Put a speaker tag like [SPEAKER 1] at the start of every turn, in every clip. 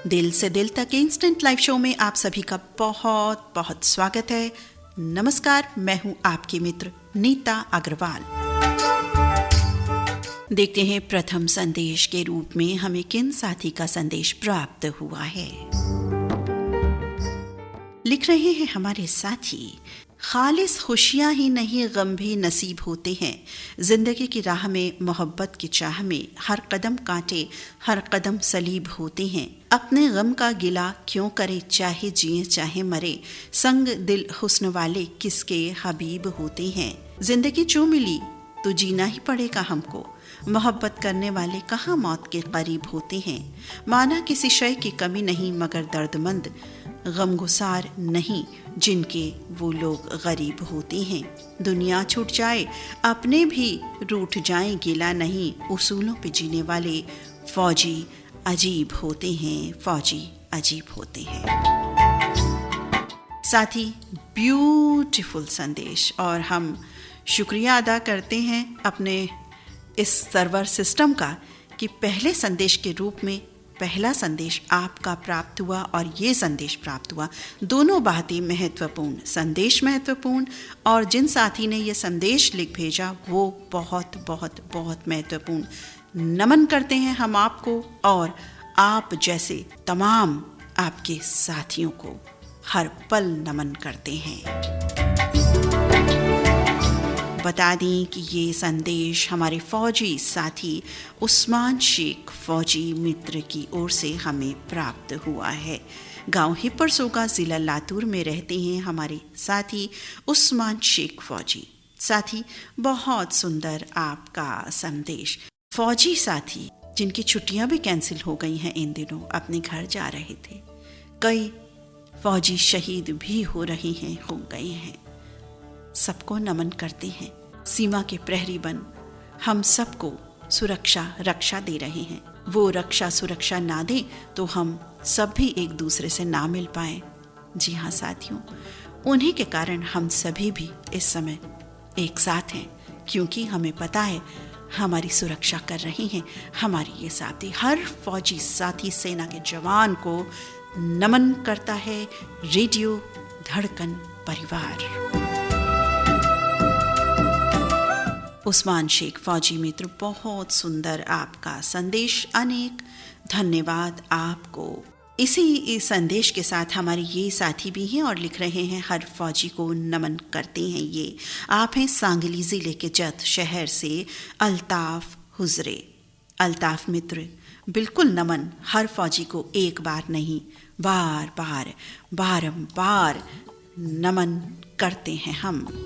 [SPEAKER 1] दिल से दिल तक इंस्टेंट लाइव शो में आप सभी का बहुत बहुत स्वागत है। नमस्कार, मैं हूं आपकी मित्र नीता अग्रवाल। देखते हैं प्रथम संदेश के रूप में हमें किन साथी का संदेश प्राप्त हुआ है। लिख रहे हैं हमारे साथी, खालिस खुशियां ही नहीं गम भी नसीब होते हैं। जिंदगी की राह में मोहब्बत की चाह में हर कदम कांटे हर कदम सलीब होते हैं। अपने गम का गिला क्यों करे, चाहे जिए चाहे मरे, संग दिल हुस्न वाले किसके हबीब होते हैं। जिंदगी जो मिली तो जीना ही पड़ेगा हमको, मोहब्बत करने वाले कहाँ मौत के करीब होते हैं। माना किसी शय की कमी नहीं मगर दर्दमंद गमगुसार नहीं जिनके वो लोग गरीब होते हैं। दुनिया छूट जाए अपने भी रूठ जाए, गिला नहीं उसूलों पे जीने वाले फौजी अजीब होते हैं, फौजी अजीब होते हैं। साथ ही ब्यूटीफुल संदेश, और हम शुक्रिया अदा करते हैं अपने इस सर्वर सिस्टम का कि पहले संदेश के रूप में पहला संदेश आपका प्राप्त हुआ और ये संदेश प्राप्त हुआ। दोनों बातें महत्वपूर्ण, संदेश महत्वपूर्ण और जिन साथी ने ये संदेश लिख भेजा वो बहुत बहुत बहुत महत्वपूर्ण। नमन करते हैं हम आपको और आप जैसे तमाम आपके साथियों को हर पल नमन करते हैं। बता दें कि ये संदेश हमारे फौजी साथी उस्मान शेख फौजी मित्र की ओर से हमें प्राप्त हुआ है। गांव हिप्परसोगा, जिला लातूर में रहते हैं हमारे साथी उस्मान शेख फौजी। साथी, बहुत सुंदर आपका संदेश। फौजी साथी जिनकी छुट्टियां भी कैंसिल हो गई हैं, इन दिनों अपने घर जा रहे थे। कई फौजी शहीद भी हो रहे हैं, हो गए हैं। सबको नमन करते हैं। सीमा के प्रहरी बन हम सबको सुरक्षा रक्षा दे रहे हैं। वो रक्षा सुरक्षा ना दे तो हम सब भी एक दूसरे से ना मिल पाए। जी हाँ साथियों, उन्हीं के कारण हम सभी भी इस समय एक साथ हैं, क्योंकि हमें पता है हमारी सुरक्षा कर रहे हैं हमारी ये साथी। हर फौजी साथी सेना के जवान को नमन करता है रेडियो धड़कन परिवार। उस्मान शेख फौजी मित्र, बहुत सुंदर आपका संदेश, अनेक धन्यवाद आपको। इसी संदेश के साथ हमारे ये साथी भी हैं और लिख रहे हैं हर फौजी को नमन करते हैं। ये आप हैं सांगली जिले के जत शहर से अल्ताफ हुजरे। अल्ताफ मित्र, बिल्कुल नमन। हर फौजी को एक बार नहीं बार बार बारंबार नमन करते हैं हम।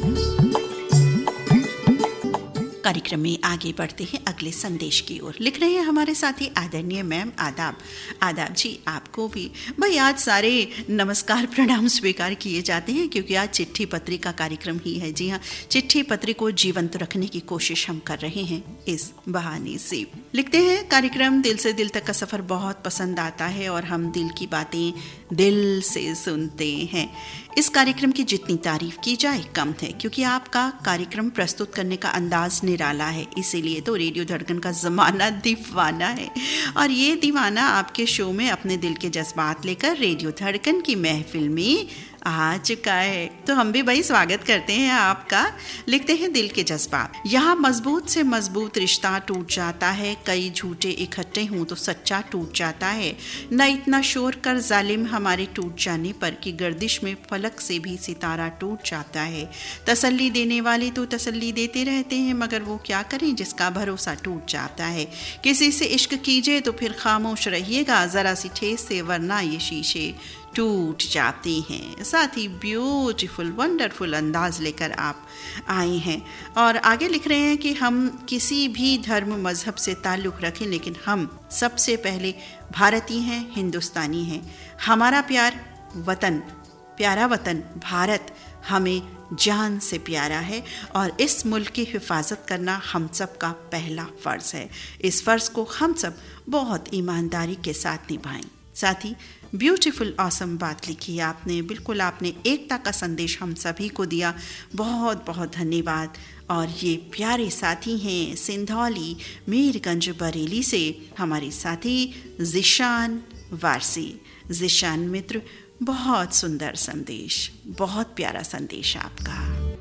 [SPEAKER 1] कार्यक्रम में आगे बढ़ते हैं अगले संदेश की ओर। लिख रहे हैं हमारे साथी आदरणीय मैम, आदाब। आदाब जी, आपको भी। भाई आज सारे नमस्कार प्रणाम स्वीकार किए जाते हैं क्योंकि आज चिट्ठी पत्री का कार्यक्रम ही है। जी हाँ, चिट्ठी पत्री को जीवंत रखने की कोशिश हम कर रहे हैं इस बहाने से। लिखते हैं, कार्यक्रम दिल से दिल तक का सफर बहुत पसंद आता है और हम दिल की बातें दिल से सुनते हैं। इस कार्यक्रम की जितनी तारीफ की जाए कम है, क्योंकि आपका कार्यक्रम प्रस्तुत करने का अंदाज निराला है। इसीलिए तो रेडियो धड़कन का जमाना दीवाना है और ये दीवाना आपके शो में अपने दिल के जज्बात लेकर रेडियो धड़कन की महफिल में आ चुका है। तो हम भी भाई स्वागत करते हैं आपका। लिखते हैं, दिल के जज्बात। यहाँ मजबूत से मजबूत रिश्ता टूट जाता है, कई झूठे इकट्ठे हों तो सच्चा टूट जाता है। न इतना शोर कर जालिम हमारे टूट जाने पर कि गर्दिश में फलक से भी सितारा टूट जाता है। तसल्ली देने वाले तो तसल्ली देते रहते हैं, मगर वो क्या करें जिसका भरोसा टूट जाता है। किसी से इश्क कीजिए तो फिर खामोश रहिएगा, जरा सी ठेस से, वरना ये शीशे टूट जाते हैं। साथ ही ब्यूटीफुल वंडरफुल अंदाज लेकर आप आए हैं और आगे लिख रहे हैं कि हम किसी भी धर्म मजहब से ताल्लुक़ रखें, लेकिन हम सबसे पहले भारतीय हैं, हिंदुस्तानी हैं। हमारा प्यारा वतन भारत हमें जान से प्यारा है और इस मुल्क की हिफाजत करना हम सब का पहला फ़र्ज़ है। इस फ़र्ज़ को हम सब बहुत ईमानदारी के साथ निभाएं। साथ ही ब्यूटीफुल ऑसम बात लिखी आपने। बिल्कुल आपने एकता का संदेश हम सभी को दिया, बहुत बहुत धन्यवाद। और ये प्यारे साथी हैं सिंधौली मीरगंज बरेली से हमारे साथी जिशान वारसी जिशान मित्र, बहुत सुंदर संदेश, बहुत प्यारा संदेश आपका।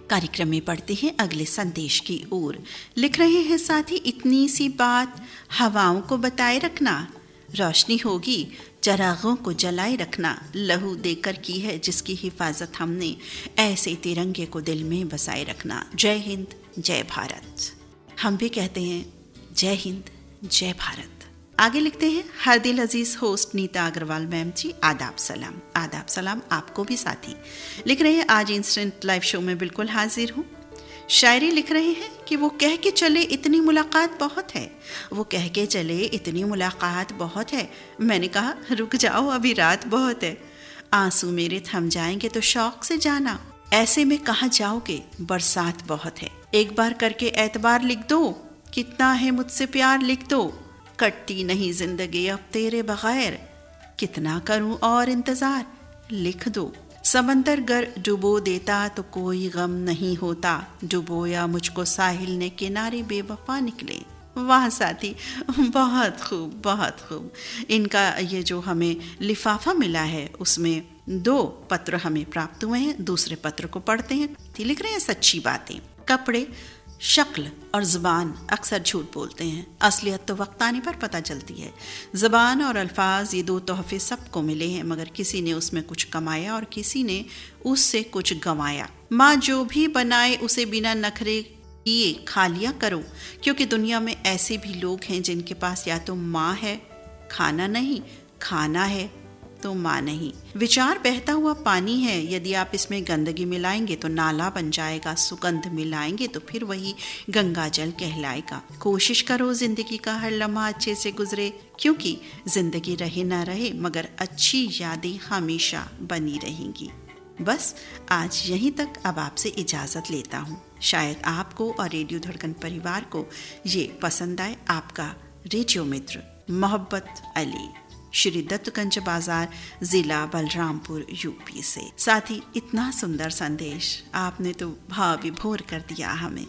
[SPEAKER 1] कार्यक्रम में बढ़ते हैं अगले संदेश की ओर। लिख रहे हैं साथी, इतनी सी बात हवाओं को बताए रखना, रोशनी होगी चरागों को जलाए रखना, लहू देकर की है जिसकी हिफाजत हमने, ऐसे तिरंगे को दिल में बसाए रखना। जय हिंद जय भारत। हम भी कहते हैं जय हिंद जय भारत। आगे लिखते हैं हर दिल अजीज होस्ट नीता अग्रवाल मैम जी, आदाब सलाम। आदाब सलाम आपको भी साथी। लिख रहे हैं आज इंस्टेंट लाइव शो में बिल्कुल हाजिर हूँ। शायरी लिख रहे हैं कि वो कह के चले इतनी मुलाकात बहुत है, वो कह के चले इतनी मुलाकात बहुत है, मैंने कहा रुक जाओ अभी रात बहुत है, आंसू मेरे थम जाएंगे तो शौक से जाना, ऐसे में कहाँ जाओगे बरसात बहुत है, एक बार करके एतबार लिख दो, कितना है मुझसे प्यार लिख दो, कटती नहीं जिंदगी अब तेरे बगैर, कितना करूं और इंतजार लिख दो, समंदर गर डुबो देता तो कोई गम नहीं होता, डुबोया मुझको साहिल ने किनारे बेवफा निकले। वाह साथी, बहुत खूब बहुत खूब। इनका ये जो हमें लिफाफा मिला है उसमें 2 पत्र हमें प्राप्त हुए हैं, दूसरे पत्र को पढ़ते हैं। लिख रहे हैं सच्ची बातें, कपड़े शक्ल और ज़ुबान अक्सर झूठ बोलते हैं, असलियत तो वक्त आने पर पता चलती है। ज़ुबान और अल्फाज ये 2 तोहफे सबको मिले हैं, मगर किसी ने उसमें कुछ कमाया और किसी ने उससे कुछ गंवाया। माँ जो भी बनाए उसे बिना नखरे किए खा लिया करो, क्योंकि दुनिया में ऐसे भी लोग हैं जिनके पास या तो माँ है, खाना नहीं, खाना है तो माँ नहीं। विचार बहता हुआ पानी है, यदि आप इसमें गंदगी मिलाएंगे तो नाला बन जाएगा, सुगंध मिलाएंगे तो फिर वही गंगा जल कहलाएगा। कोशिश करो जिंदगी का हर लम्हा अच्छे से गुजरे, क्योंकि जिंदगी रहे ना रहे मगर अच्छी यादें हमेशा बनी रहेंगी। बस आज यहीं तक अब आपसे इजाज़त लेता हूँ। शायद आपको और रेडियो धड़कन परिवार को ये पसंद आए। आपका रेडियो मित्र मोहब्बत अली, श्री दत्तगंज बाजार, जिला बलरामपुर, यूपी से। साथ ही इतना सुंदर संदेश आपने तो भाव विभोर कर दिया हमें।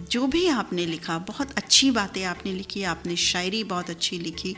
[SPEAKER 1] जो भी आपने लिखा बहुत अच्छी बातें आपने लिखी, आपने शायरी बहुत अच्छी लिखी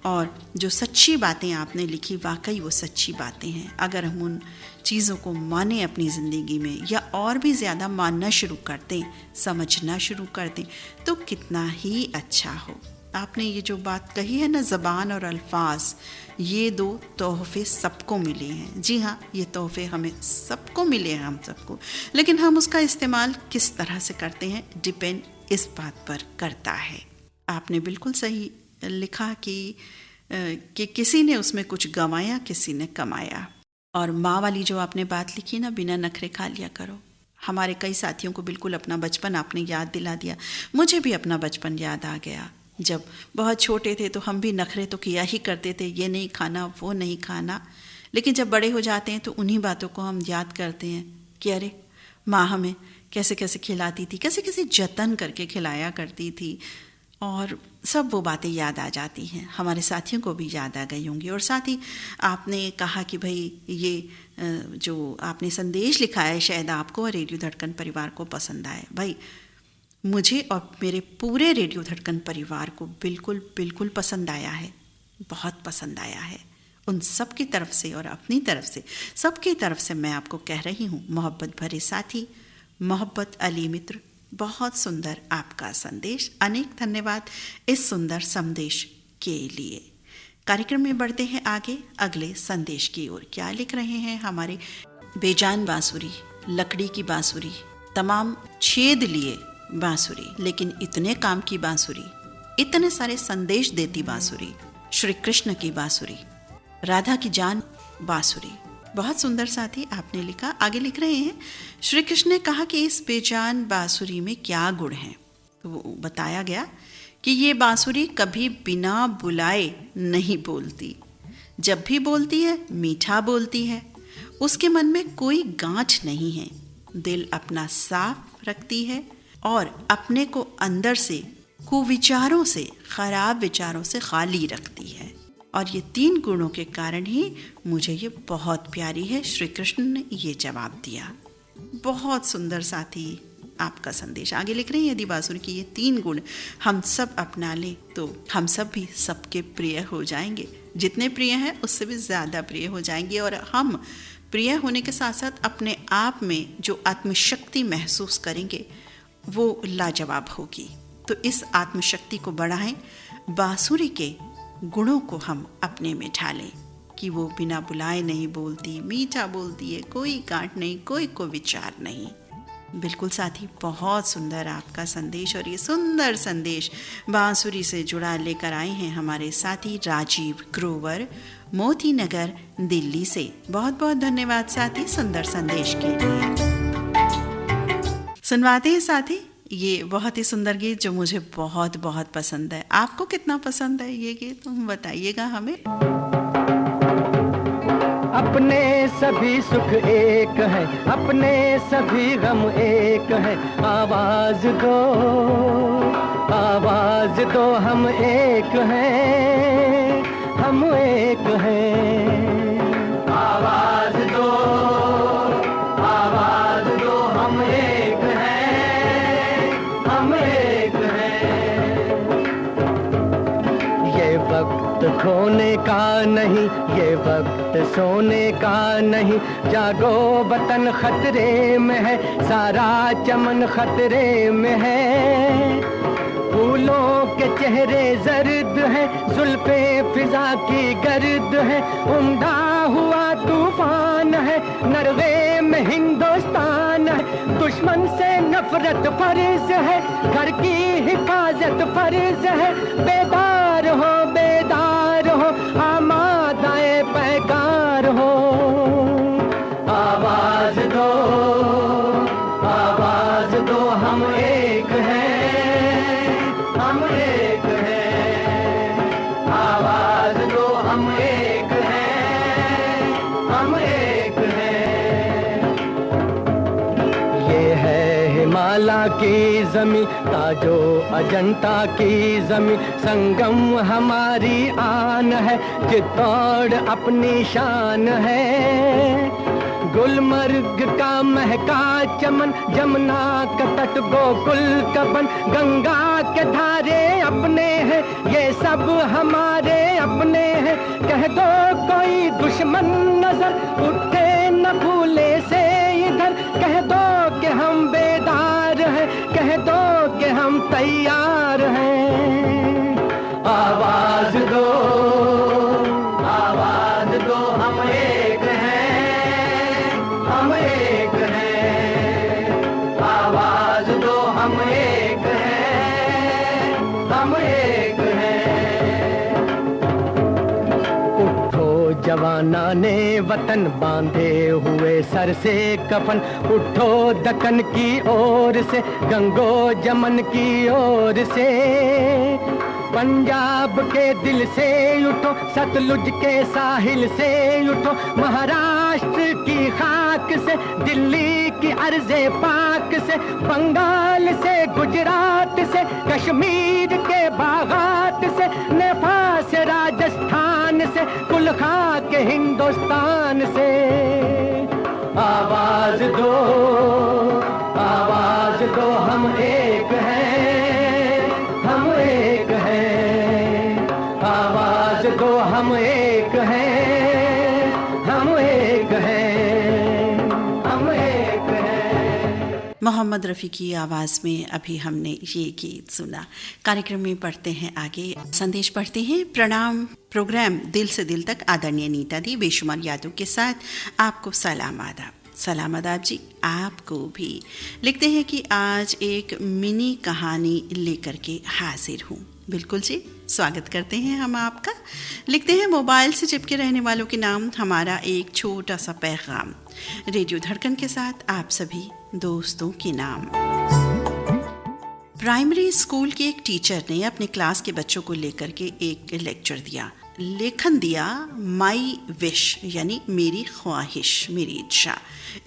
[SPEAKER 1] और जो सच्ची बातें आपने लिखी वाकई वो सच्ची बातें हैं। अगर हम उन चीज़ों को माने अपनी ज़िंदगी में या और भी ज़्यादा मानना शुरू कर दें, समझना शुरू कर दें तो कितना ही अच्छा हो। आपने ये जो बात कही है ना, ज़बान और अल्फाज, ये 2 तोहफे सबको मिले हैं। जी हाँ, ये तोहफे हमें सबको मिले हैं, हम सबको, लेकिन हम उसका इस्तेमाल किस तरह से करते हैं डिपेंड इस बात पर करता है। आपने बिल्कुल सही लिखा कि किसी ने उसमें कुछ गंवाया, किसी ने कमाया। और माँ वाली जो आपने बात लिखी ना, बिना नखरे खा लिया करो, हमारे कई साथियों को बिल्कुल अपना बचपन आपने याद दिला दिया। मुझे भी अपना बचपन याद आ गया। जब बहुत छोटे थे तो हम भी नखरे तो किया ही करते थे, ये नहीं खाना वो नहीं खाना, लेकिन जब बड़े हो जाते हैं तो उन्हीं बातों को हम याद करते हैं कि अरे माँ हमें कैसे कैसे खिलाती थी, कैसे कैसे जतन करके खिलाया करती थी, और सब वो बातें याद आ जाती हैं। हमारे साथियों को भी याद आ गई होंगी। और साथ ही आपने कहा कि भाई ये जो आपने संदेश लिखा है शायद आपको और रेडियो धड़कन परिवार को पसंद आए। भाई मुझे और मेरे पूरे रेडियो धड़कन परिवार को बिल्कुल बिल्कुल पसंद आया है, बहुत पसंद आया है। उन सब की तरफ से और अपनी तरफ से, सबकी तरफ से मैं आपको कह रही हूँ, मोहब्बत भरे साथी, मोहब्बत अली मित्र, बहुत सुंदर आपका संदेश। अनेक धन्यवाद इस सुंदर संदेश के लिए। कार्यक्रम में बढ़ते हैं आगे अगले संदेश की ओर। क्या लिख रहे हैं हमारे बेजान बांसुरी, लकड़ी की बांसुरी, तमाम छेद लिए बांसुरी, लेकिन इतने काम की बांसुरी, इतने सारे संदेश देती बांसुरी, श्री कृष्ण की बांसुरी, राधा की जान बांसुरी। बहुत सुंदर साथी आपने लिखा। आगे लिख रहे हैं, श्री कृष्ण ने कहा कि इस बेजान बांसुरी में क्या गुण है। तो वो बताया गया कि ये बांसुरी कभी बिना बुलाए नहीं बोलती, जब भी बोलती है मीठा बोलती है, उसके मन में कोई गांठ नहीं है, दिल अपना साफ रखती है और अपने को अंदर से कुविचारों से, खराब विचारों से खाली रखती है। और ये 3 गुणों के कारण ही मुझे ये बहुत प्यारी है। श्री कृष्ण ने ये जवाब दिया। बहुत सुंदर साथी आपका संदेश। आगे लिख रहे हैं, यदि बांसुरी की ये 3 गुण हम सब अपना लें तो हम सब भी सबके प्रिय हो जाएंगे। जितने प्रिय हैं उससे भी ज़्यादा प्रिय हो जाएंगे, और हम प्रिय होने के साथ साथ अपने आप में जो आत्मशक्ति महसूस करेंगे वो लाजवाब होगी। तो इस आत्मशक्ति को बढ़ाएं, बांसुरी के गुणों को हम अपने में ढालें कि वो बिना बुलाए नहीं बोलती, मीठा बोलती है, कोई गांठ नहीं, कोई को विचार नहीं। बिल्कुल साथी, बहुत सुंदर आपका संदेश, और ये सुंदर संदेश बांसुरी से जुड़ा लेकर आए हैं हमारे साथी राजीव ग्रोवर, मोती नगर, दिल्ली से। बहुत बहुत धन्यवाद साथी सुंदर संदेश के लिए। सुनवाते हैं साथी ये बहुत ही सुंदर गीत जो मुझे बहुत बहुत पसंद है। आपको कितना पसंद है ये गीत, तुम बताइएगा हमें।
[SPEAKER 2] अपने सभी सुख एक है, अपने सभी गम एक है, आवाज दो हम एक हैं, हम एक हैं। आवाज दो हम एक हैं, हम एक हैं। ये वक्त खोने का नहीं, ये वक्त सोने का नहीं, जागो वतन खतरे में है, सारा चमन खतरे में है। फूलों के चेहरे जर्द है, जुल्फे फिजा की गर्द है, उम्दा हुआ तूफान है, नरवे में हिंदुस्तान है। दुश्मन से नफरत फर्ज है, घर की हिफाजत फर्ज है। बेदार हो आमादाए पैगार हो। आवाज दो हम एक हैं, हम एक हैं। आवाज दो हम एक हैं, हम एक हैं। ये है हिमालय की जमी, ताजो अजंता की जमी, संगम हमारी आन है, चित्तौड़ अपनी शान है। गुलमर्ग का महका चमन, जमुना का तट गोकुल का बन, गंगा के धारे अपने हैं, ये सब हमारे अपने हैं। कह दो कोई दुश्मन नजर उठे न भूले से इधर, कह दो कि हम बेदार हैं, कह दो कि हम तैयार हैं। आवाज दो हम एक हैं, हम एक हैं। आवाज दो हम एक हैं, हम एक हैं। उठो जवाना ने वतन, बांधे हुए सर से कफन, उठो दक्कन की ओर से, गंगो जमन की ओर से। पंजाब के दिल से उठो, सतलुज के साहिल से उठो, महाराष्ट्र की खाक से, दिल्ली की अर्ज़े पाक से, बंगाल से, गुजरात से, कश्मीर के बागात से, नेपाल से, राजस्थान से, कुलखा के हिंदुस्तान से। आवाज दो हम एक हैं, हम एक हैं। आवाज दो हम एक हैं, हम एक हैं, हम एक हैं।
[SPEAKER 1] मोहम्मद रफ़ी की आवाज़ में अभी हमने ये गीत सुना। कार्यक्रम में पढ़ते हैं आगे, संदेश पढ़ते हैं। प्रणाम प्रोग्राम दिल से दिल तक, आदरणीय नीता दी बेशुमार यादों के साथ आपको सलाम आदाब। सलाम आदाब जी आपको भी। लिखते हैं कि आज एक मिनी कहानी लेकर के हाजिर हूँ। बिल्कुल जी, स्वागत करते हैं हम आपका। लिखते हैं, मोबाइल से चिपके रहने वालों के नाम हमारा एक छोटा सा पैगाम, रेडियो धड़कन के साथ आप सभी दोस्तों के नाम। प्राइमरी स्कूल के एक टीचर ने अपने क्लास के बच्चों को लेकर के एक लेक्चर दिया, लेखन दिया माई विश यानी मेरी ख्वाहिश, मेरी इच्छा।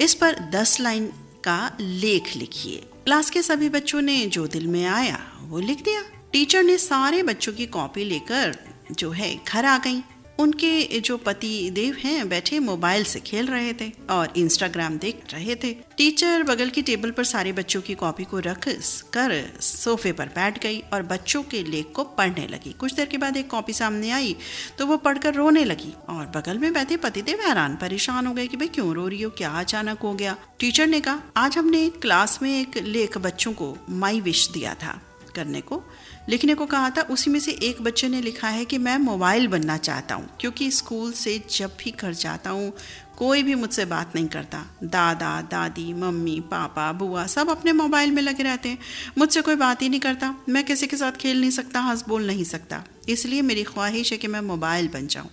[SPEAKER 1] इस पर 10 लाइन का लेख लिखिए। क्लास के सभी बच्चों ने जो दिल में आया वो लिख दिया। टीचर ने सारे बच्चों की कॉपी लेकर जो है घर आ गई। उनके जो पति देव हैं बैठे मोबाइल से खेल रहे थे और इंस्टाग्राम देख रहे थे। टीचर बगल की टेबल पर सारे बच्चों की कॉपी को रख कर सोफे पर बैठ गई और बच्चों के लेख को पढ़ने लगी। कुछ देर के बाद एक कॉपी सामने आई तो वो पढ़कर रोने लगी और बगल में बैठे पतिदेव हैरान परेशान हो गए कि भाई क्यों रो रही हो, क्या अचानक हो गया। टीचर ने कहा, आज हमने क्लास में एक लेख बच्चों को माई विश दिया था करने को, लिखने को कहा था। उसी में से एक बच्चे ने लिखा है कि मैं मोबाइल बनना चाहता हूँ क्योंकि स्कूल से जब भी घर जाता हूँ कोई भी मुझसे बात नहीं करता। दादा दादी मम्मी पापा बुआ सब अपने मोबाइल में लगे रहते हैं, मुझसे कोई बात ही नहीं करता। मैं किसी के साथ खेल नहीं सकता, हंस बोल नहीं सकता, इसलिए मेरी ख्वाहिश है कि मैं मोबाइल बन जाऊँ।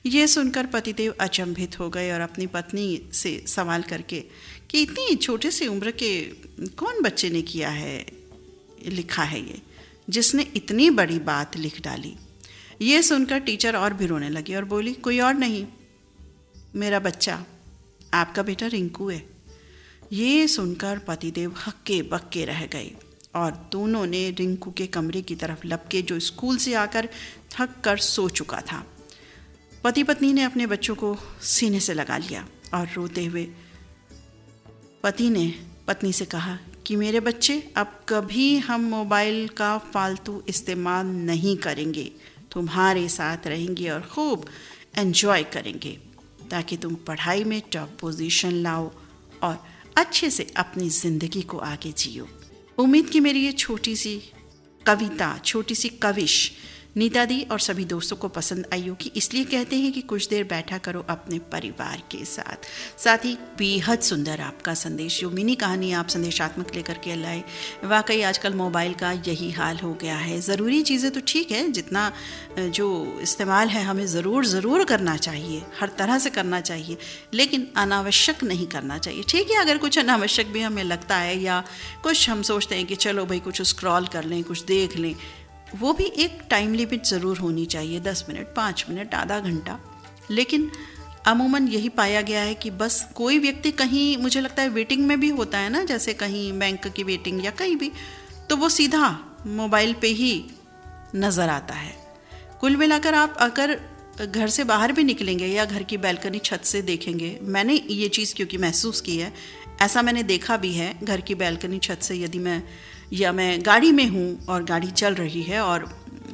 [SPEAKER 1] ये सुनकर पतिदेव अचंभित हो गए और अपनी पत्नी से सवाल करके कि इतनी छोटे सी उम्र के कौन बच्चे ने किया है, लिखा है ये, जिसने इतनी बड़ी बात लिख डाली। ये सुनकर टीचर और भी रोने लगी और बोली, कोई और नहीं, मेरा बच्चा, आपका बेटा रिंकू है। ये सुनकर पतिदेव हक्के बक्के रह गए और दोनों ने रिंकू के कमरे की तरफ लपके, जो स्कूल से आकर थक कर सो चुका था। पति पत्नी ने अपने बच्चों को सीने से लगा लिया और रोते हुए पति ने पत्नी से कहा कि मेरे बच्चे, अब कभी हम मोबाइल का फालतू इस्तेमाल नहीं करेंगे, तुम्हारे साथ रहेंगे और खूब एंजॉय करेंगे ताकि तुम पढ़ाई में टॉप पोजीशन लाओ और अच्छे से अपनी ज़िंदगी को आगे जियो। उम्मीद कि मेरी ये छोटी सी कविता, छोटी सी कविश नीता दी और सभी दोस्तों को पसंद आई होगी। इसलिए कहते हैं कि कुछ देर बैठा करो अपने परिवार के साथ। साथ ही बेहद सुंदर आपका संदेश, जो मिनी कहानी आप संदेशात्मक लेकर के लाए। वाकई आजकल मोबाइल का यही हाल हो गया है। ज़रूरी चीज़ें तो ठीक है, जितना जो इस्तेमाल है हमें ज़रूर करना चाहिए, हर तरह से करना चाहिए, लेकिन अनावश्यक नहीं करना चाहिए। ठीक है, अगर कुछ अनावश्यक भी हमें लगता है या कुछ हम सोचते हैं कि चलो भाई कुछ स्क्रॉल कर लें, कुछ देख लें, वो भी एक टाइम लिमिट ज़रूर होनी चाहिए, 10 मिनट, 5 मिनट, आधा घंटा। लेकिन अमूमन यही पाया गया है कि बस कोई व्यक्ति कहीं, मुझे लगता है वेटिंग में भी होता है ना, जैसे कहीं बैंक की वेटिंग या कहीं भी, तो वो सीधा मोबाइल पे ही नज़र आता है। कुल मिलाकर आप अगर घर से बाहर भी निकलेंगे या घर की बैल्कनी छत से देखेंगे, मैंने ये चीज़ क्योंकि महसूस की है, ऐसा मैंने देखा भी है, घर की बैल्कनी छत से यदि मैं गाड़ी में हूँ और गाड़ी चल रही है और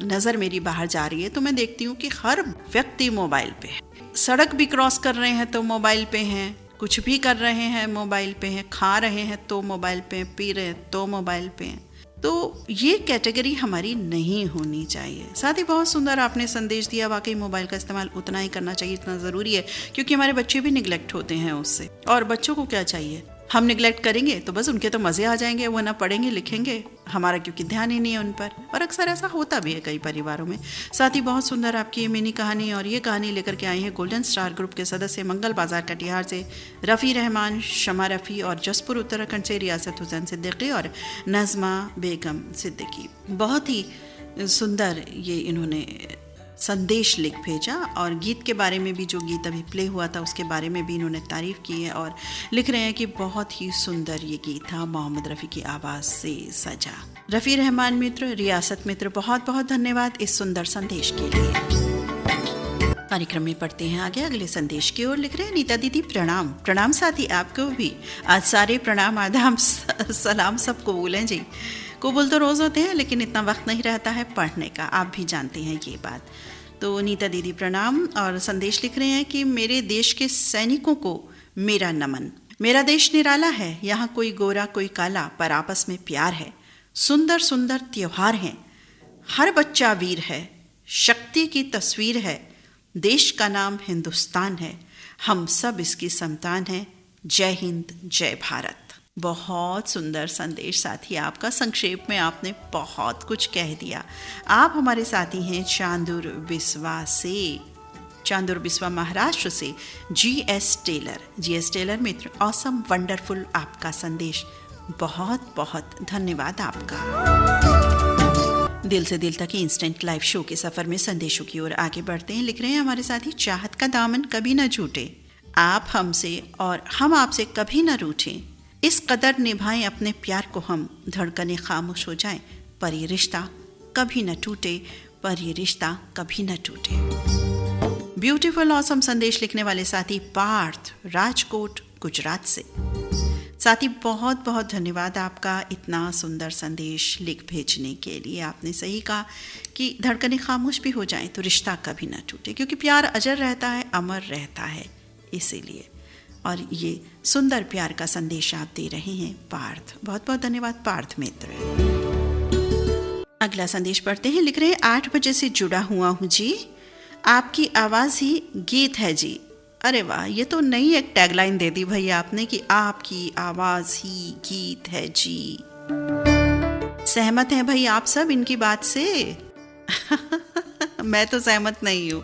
[SPEAKER 1] नज़र मेरी बाहर जा रही है, तो मैं देखती हूँ कि हर व्यक्ति मोबाइल पे है। सड़क भी क्रॉस कर रहे हैं तो मोबाइल पे हैं, कुछ भी कर रहे हैं मोबाइल पे हैं, खा रहे हैं तो मोबाइल पे हैं, पी रहे हैं तो मोबाइल पे हैं। तो ये कैटेगरी हमारी नहीं होनी चाहिए। साथ ही बहुत सुंदर आपने संदेश दिया, वाकई मोबाइल का इस्तेमाल उतना ही करना चाहिए, इतना ज़रूरी है, क्योंकि हमारे बच्चे भी निगलेक्ट होते हैं उससे। और बच्चों को क्या चाहिए, हम निगलेक्ट करेंगे तो बस उनके तो मज़े आ जाएंगे, वो ना पढ़ेंगे लिखेंगे, हमारा क्योंकि ध्यान ही नहीं है उन पर। और अक्सर ऐसा होता भी है कई परिवारों में। साथ ही बहुत सुंदर आपकी ये मिनी कहानी, और ये कहानी लेकर के आई है गोल्डन स्टार ग्रुप के सदस्य मंगल बाजार कटिहार से रफ़ी रहमान, शमा रफ़ी, और जसपुर उत्तराखंड से रियासत हुसैन सिद्दीकी और नज़मा बेगम सिद्दीकी। बहुत ही सुंदर ये इन्होंने संदेश लिख भेजा, और गीत के बारे में भी, जो गीत अभी प्ले हुआ था उसके बारे में भी इन्होंने तारीफ़ की है और लिख रहे हैं कि बहुत ही सुंदर ये गीत था, मोहम्मद रफ़ी की आवाज़ से सजा। रफ़ी रहमान मित्र, रियासत मित्र, बहुत बहुत धन्यवाद इस सुंदर संदेश के लिए। कार्यक्रम में पढ़ते हैं आगे अगले संदेश की ओर। लिख रहे हैं नीता दीदी, प्रणाम साथी, आपको भी आज सारे प्रणाम आदाब सलाम सबको बोलें जी। कबूल तो रोज़ होते हैं, लेकिन इतना वक्त नहीं रहता है पढ़ने का, आप भी जानते हैं ये बात। तो नीता दीदी प्रणाम, और संदेश लिख रहे हैं कि मेरे देश के सैनिकों को मेरा नमन। मेरा देश निराला है, यहाँ कोई गोरा कोई काला, पर आपस में प्यार है। सुंदर सुंदर त्योहार हैं, हर बच्चा वीर है, शक्ति की तस्वीर है। देश का नाम हिंदुस्तान है, हम सब इसकी संतान हैं। जय हिंद, जय भारत। बहुत सुंदर संदेश साथी आपका। संक्षेप में आपने बहुत कुछ कह दिया। आप हमारे साथी हैं चांदुर बिस्वा महाराष्ट्र से GS टेलर मित्र, ऑसम वंडरफुल आपका संदेश, बहुत बहुत धन्यवाद आपका। दिल से दिल तक इंस्टेंट लाइव शो के सफर में संदेशों की ओर आगे बढ़ते हैं। लिख रहे हैं हमारे साथी, चाहत का दामन कभी न छूटे, आप हमसे और हम आपसे कभी न रूठें, इस कदर निभाएं अपने प्यार को हम, धड़कने खामोश हो जाएं, पर ये रिश्ता कभी न टूटे, पर ये रिश्ता कभी न टूटे। ब्यूटीफुल ऑसम संदेश लिखने वाले साथी पार्थ, राजकोट, गुजरात से। साथी बहुत बहुत धन्यवाद आपका इतना सुंदर संदेश लिख भेजने के लिए। आपने सही कहा कि धड़कनें खामोश भी हो जाएं तो रिश्ता कभी ना टूटे, क्योंकि प्यार अजर रहता है, अमर रहता है, इसीलिए। और ये सुंदर प्यार का संदेश आप दे रहे हैं पार्थ, बहुत बहुत धन्यवाद पार्थ मित्र। अगला संदेश पढ़ते हैं। लिख रहे हैं 8 बजे से जुड़ा हुआ हूँ जी, आपकी आवाज़ ही गीत है जी। अरे वाह, ये तो नई एक टैगलाइन दे दी भैया आपने कि आपकी आवाज़ ही गीत है जी। सहमत हैं भाई आप सब इनकी बात से? मैं तो सहमत नहीं हूँ।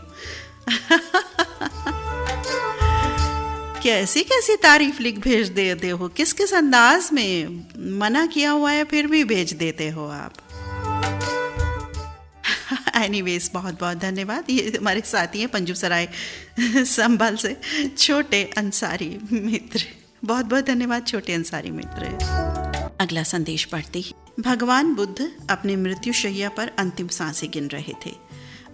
[SPEAKER 1] कैसी कैसी तारीफ लिख भेज देते हो, किस किस अंदाज में, मना किया हुआ है फिर भी भेज देते हो आप। एनीवेज बहुत बहुत धन्यवाद। ये हमारे साथी हैं पंजूसराय संभल से छोटे अंसारी मित्र, बहुत बहुत धन्यवाद छोटे अंसारी मित्र। अगला संदेश पढ़ते हैं। भगवान बुद्ध अपने मृत्युशैया पर अंतिम सांसें गिन रहे थे।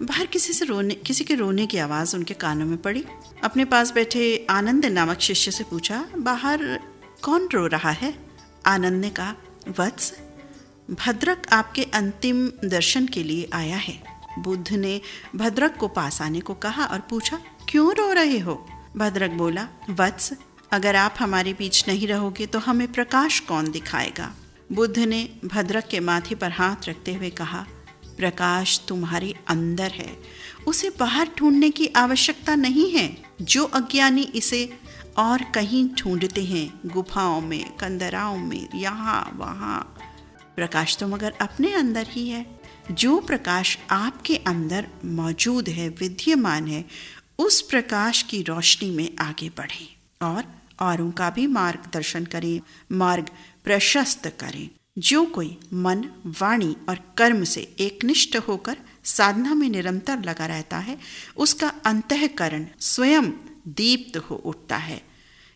[SPEAKER 1] बाहर किसी के रोने की आवाज़ उनके कानों में पड़ी। अपने पास बैठे आनंद नामक शिष्य से पूछा, बाहर कौन रो रहा है? आनंद ने कहा, वत्स, भद्रक आपके अंतिम दर्शन के लिए आया है। बुद्ध ने भद्रक को पास आने को कहा और पूछा, क्यों रो रहे हो? भद्रक बोला, वत्स, अगर आप हमारे बीच नहीं रहोगे तो हमें प्रकाश कौन दिखाएगा? बुद्ध ने भद्रक के माथे पर हाथ रखते हुए कहा, प्रकाश तुम्हारे अंदर है, उसे बाहर ढूंढने की आवश्यकता नहीं है। जो अज्ञानी इसे और कहीं ढूंढते हैं, गुफाओं में, कंदराओं में, यहाँ वहाँ, प्रकाश तो मगर अपने अंदर ही है। जो प्रकाश आपके अंदर मौजूद है, विद्यमान है, उस प्रकाश की रोशनी में आगे बढ़ें और औरों का भी मार्गदर्शन करें, मार्ग प्रशस्त करें। जो कोई मन, वाणी और कर्म से एकनिष्ठ होकर साधना में निरंतर लगा रहता है, उसका अंतःकरण स्वयं दीप्त हो उठता है।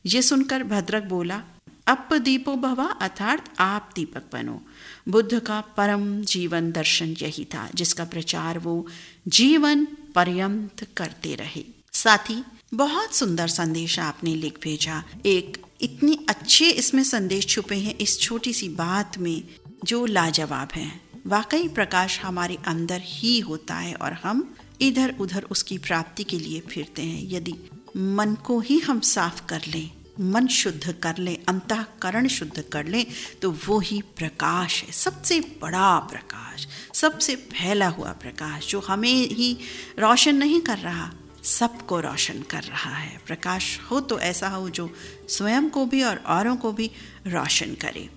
[SPEAKER 1] ये सुनकर भद्रक बोला, अप दीपो भवा, अर्थात आप दीपक बनो। बुद्ध का परम जीवन दर्शन यही था, जिसका प्रचार वो जीवन पर्यंत करते रहे। साथी, बहुत सुंदर संदेश आपने लिख भेजा। एक इतनी अच्छे इसमें संदेश छुपे हैं इस छोटी सी बात में, जो लाजवाब हैं। वाकई प्रकाश हमारे अंदर ही होता है और हम इधर उधर उसकी प्राप्ति के लिए फिरते हैं। यदि मन को ही हम साफ कर लें, मन शुद्ध कर लें, अंतःकरण शुद्ध कर लें, तो वो ही प्रकाश है, सबसे बड़ा प्रकाश, सबसे फैला हुआ प्रकाश, जो हमें ही रोशन नहीं कर रहा, सबको रोशन कर रहा है। प्रकाश हो तो ऐसा हो जो स्वयं को भी और औरों को भी रोशन करे।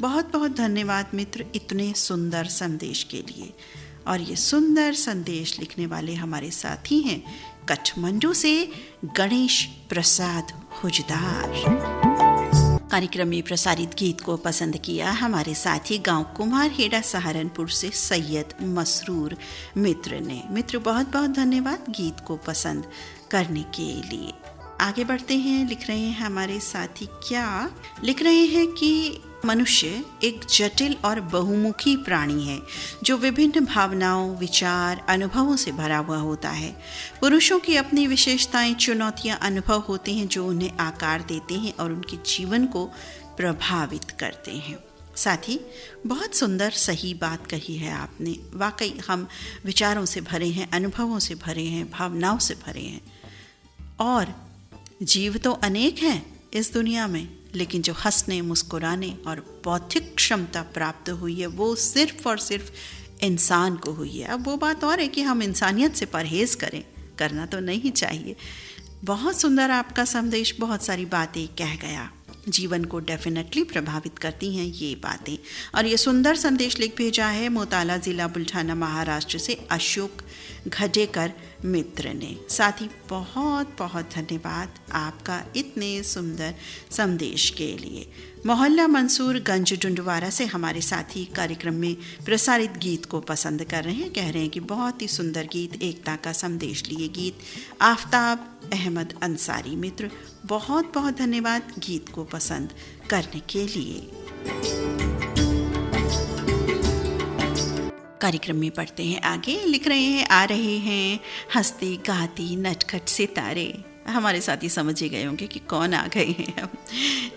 [SPEAKER 1] बहुत बहुत धन्यवाद मित्र इतने सुंदर संदेश के लिए। और ये सुंदर संदेश लिखने वाले हमारे साथी हैं काठमांडू से गणेश प्रसाद हुजदार। कार्यक्रम में प्रसारित गीत को पसंद किया हमारे साथी गांव कुम्हारहेड़ा सहारनपुर से सैयद मसरूर मित्र ने। मित्र बहुत बहुत धन्यवाद गीत को पसंद करने के लिए। आगे बढ़ते हैं। लिख रहे हैं हमारे साथी, क्या लिख रहे हैं कि मनुष्य एक जटिल और बहुमुखी प्राणी है जो विभिन्न भावनाओं, विचार, अनुभवों से भरा हुआ होता है। पुरुषों की अपनी विशेषताएं, चुनौतियां, अनुभव होते हैं जो उन्हें आकार देते हैं और उनके जीवन को प्रभावित करते हैं। साथ ही बहुत सुंदर सही बात कही है आपने। वाकई हम विचारों से भरे हैं, अनुभवों से भरे हैं, भावनाओं से भरे हैं। और जीव तो अनेक हैं इस दुनिया में, लेकिन जो हंसने, मुस्कुराने और बौद्धिक क्षमता प्राप्त हुई है वो सिर्फ और सिर्फ इंसान को हुई है। अब वो बात और है कि हम इंसानियत से परहेज करें, करना तो नहीं चाहिए। बहुत सुंदर आपका संदेश, बहुत सारी बातें कह गया, जीवन को डेफिनेटली प्रभावित करती हैं ये बातें। और ये सुंदर संदेश लिख भेजा है मोताला ज़िला बुल्ढाना महाराष्ट्र से अशोक घडेकर मित्र ने। साथ ही बहुत बहुत धन्यवाद आपका इतने सुंदर संदेश के लिए। मोहल्ला मंसूर गंज डुंडवारा से हमारे साथी कार्यक्रम में प्रसारित गीत को पसंद कर रहे हैं। कह रहे हैं कि बहुत ही सुंदर गीत, एकता का संदेश लिए गीत। आफ्ताब अहमद अंसारी मित्र, बहुत बहुत धन्यवाद गीत को पसंद करने के लिए। कार्यक्रम में पढ़ते हैं आगे। लिख रहे हैं, आ रहे हैं हंसती गाती नटखट सितारे। हमारे साथी समझ ही गए होंगे कि कौन आ गए हैं।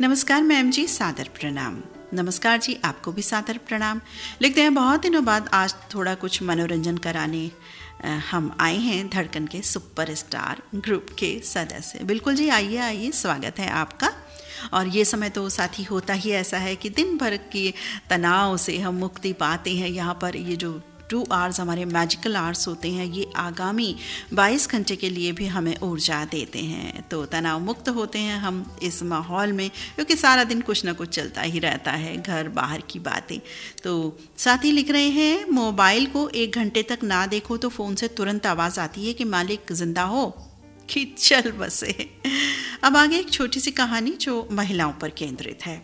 [SPEAKER 1] नमस्कार मैम जी, सादर प्रणाम। नमस्कार जी, आपको भी सादर प्रणाम। लिखते हैं, बहुत दिनों बाद आज थोड़ा कुछ मनोरंजन कराने हम आए हैं धड़कन के सुपरस्टार ग्रुप के सदस्य। बिल्कुल जी, आइए आइए, स्वागत है आपका। और ये समय तो साथी होता ही ऐसा है कि दिन भर के तनाव से हम मुक्ति पाते हैं। यहाँ पर ये जो 2 आवर्स हमारे मैजिकल आवर्स होते हैं, ये आगामी 22 घंटे के लिए भी हमें ऊर्जा देते हैं। तो तनाव मुक्त होते हैं हम इस माहौल में, क्योंकि सारा दिन कुछ ना कुछ चलता ही रहता है, घर बाहर की बातें। तो साथी लिख रहे हैं, मोबाइल को 1 घंटे तक ना देखो तो फ़ोन से तुरंत आवाज़ आती है कि मालिक जिंदा हो कि चल बसे। अब आगे एक छोटी सी कहानी जो महिलाओं पर केंद्रित है।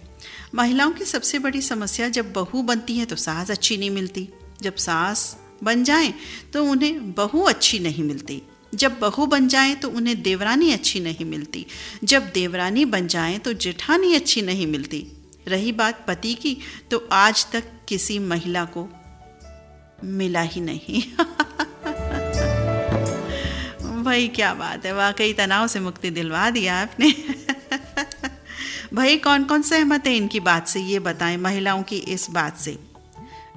[SPEAKER 1] महिलाओं की सबसे बड़ी समस्या, जब बहू बनती है तो सास अच्छी नहीं मिलती, जब सास बन जाएं तो उन्हें बहू अच्छी नहीं मिलती, जब बहू बन जाएं तो उन्हें देवरानी अच्छी नहीं मिलती, जब देवरानी बन जाएं तो जेठानी अच्छी नहीं मिलती। रही बात पति की, तो आज तक किसी महिला को मिला ही नहीं। भाई क्या बात है, वाकई तनाव से मुक्ति दिलवा दिया आपने। भाई कौन कौन सहमत है इनकी बात से, ये बताएं, महिलाओं की इस बात से।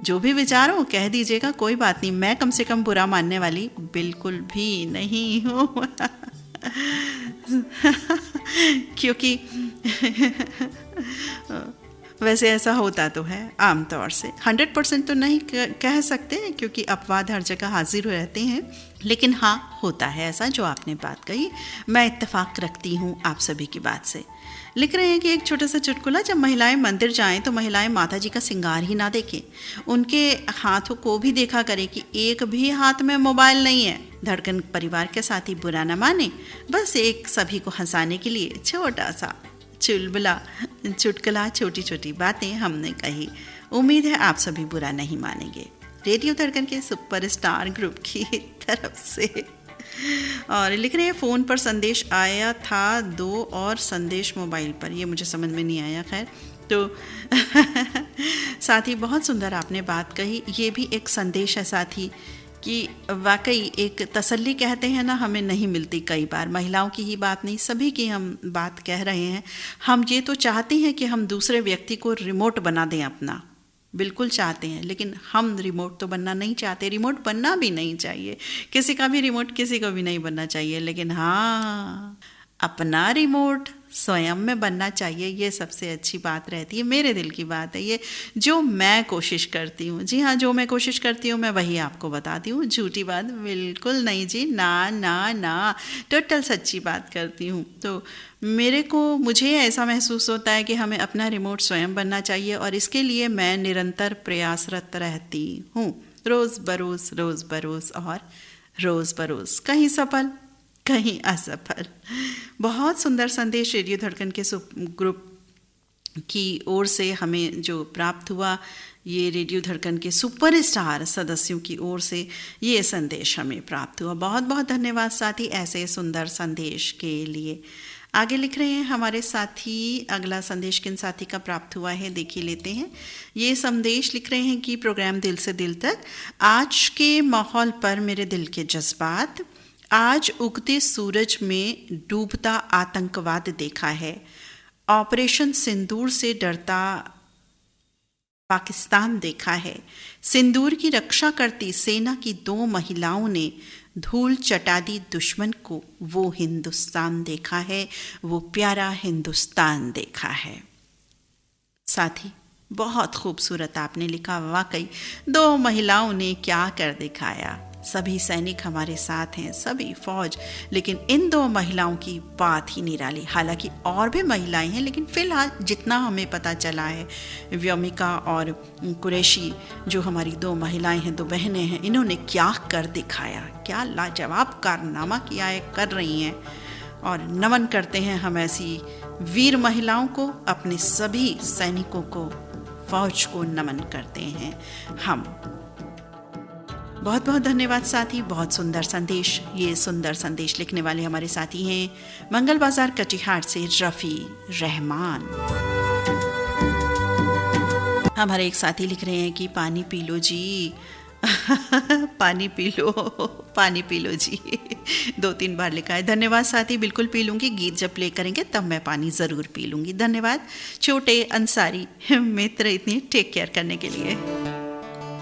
[SPEAKER 1] जो भी विचार हो कह दीजिएगा, कोई बात नहीं, मैं कम से कम बुरा मानने वाली बिल्कुल भी नहीं हूँ। क्योंकि वैसे ऐसा होता तो है आमतौर से, 100% तो नहीं कह सकते क्योंकि अपवाद हर जगह हाजिर रहते हैं, लेकिन हाँ होता है ऐसा जो आपने बात कही। मैं इत्तेफाक रखती हूँ आप सभी की बात से। लिख रहे हैं कि एक छोटा सा चुटकुला, जब महिलाएं मंदिर जाएं तो महिलाएं माता जी का श्रृंगार ही ना देखें, उनके हाथों को भी देखा करें कि एक भी हाथ में मोबाइल नहीं है। धड़कन परिवार के साथ ही बुरा न माने, बस एक सभी को हंसाने के लिए छोटा सा चुलबुला चुटकुला, छोटी छोटी बातें हमने कही। उम्मीद है आप सभी बुरा नहीं मानेंगे। रेडियो धड़कन के सुपरस्टार ग्रुप की तरफ से। और लिख रहे हैं, फ़ोन पर संदेश आया था 2 और संदेश मोबाइल पर, ये मुझे समझ में नहीं आया। खैर, तो साथी बहुत सुंदर आपने बात कही। ये भी एक संदेश है साथी कि वाकई एक तसल्ली कहते हैं ना, हमें नहीं मिलती कई बार। महिलाओं की ही बात नहीं, सभी की हम बात कह रहे हैं। हम ये तो चाहते हैं कि हम दूसरे व्यक्ति को रिमोट बना दें अपना, बिल्कुल चाहते हैं, लेकिन हम रिमोट तो बनना नहीं चाहते। रिमोट बनना भी नहीं चाहिए, किसी का भी रिमोट किसी को भी नहीं बनना चाहिए, लेकिन हाँ अपना रिमोट स्वयं में बनना चाहिए। ये सबसे अच्छी बात रहती है, मेरे दिल की बात है ये, जो मैं कोशिश करती हूँ। जी हाँ, जो मैं कोशिश करती हूँ मैं वही आपको बताती हूँ, झूठी बात बिल्कुल नहीं जी, ना ना ना, टोटल सच्ची बात करती हूँ। तो मुझे ऐसा महसूस होता है कि हमें अपना रिमोट स्वयं बनना चाहिए, और इसके लिए मैं निरंतर प्रयासरत रहती हूँ, रोज़ बरोज़ और रोज़ बरोज़, कहीं सफल कहीं असफल। बहुत सुंदर संदेश रेडियो धड़कन के ग्रुप की ओर से हमें जो प्राप्त हुआ, ये रेडियो धड़कन के सुपरस्टार सदस्यों की ओर से ये संदेश हमें प्राप्त हुआ। बहुत बहुत धन्यवाद साथी ऐसे सुंदर संदेश के लिए। आगे लिख रहे हैं हमारे साथी, अगला संदेश किन साथी का प्राप्त हुआ है देखिए लेते हैं। ये संदेश लिख रहे हैं कि प्रोग्राम दिल से दिल तक, आज के माहौल पर मेरे दिल के जज्बात, आज उगते सूरज में डूबता आतंकवाद देखा है, ऑपरेशन सिंदूर से डरता पाकिस्तान देखा है, सिंदूर की रक्षा करती सेना की 2 महिलाओं ने धूल चटा दी दुश्मन को, वो हिंदुस्तान देखा है, वो प्यारा हिंदुस्तान देखा है। साथी बहुत खूबसूरत आपने लिखा, वाकई 2 महिलाओं ने क्या कर दिखाया। सभी सैनिक हमारे साथ हैं, सभी फौज, लेकिन इन 2 महिलाओं की बात ही निराली। हालांकि और भी महिलाएं हैं, लेकिन फिलहाल जितना हमें पता चला है, व्योमिका और कुरैशी जो हमारी 2 महिलाएं हैं, 2 बहनें हैं, इन्होंने क्या कर दिखाया, क्या लाजवाब कारनामा किया है, कर रही हैं। और नमन करते हैं हम ऐसी वीर महिलाओं को, अपने सभी सैनिकों को, फौज को नमन करते हैं हम। बहुत बहुत धन्यवाद साथी, बहुत सुंदर संदेश। ये सुंदर संदेश लिखने वाले हमारे साथी हैं मंगल बाजार कटिहार से रफ़ी रहमान। हमारे एक साथी लिख रहे हैं कि पानी पी लो जी, पानी पी लो, पानी पी लो जी। 2-3 बार लिखा है। धन्यवाद साथी, बिल्कुल पी लूँगी। गीत जब प्ले करेंगे तब मैं पानी ज़रूर पी लूँगी। धन्यवाद छोटे अंसारी मित्र, इतनी टेक केयर करने के लिए।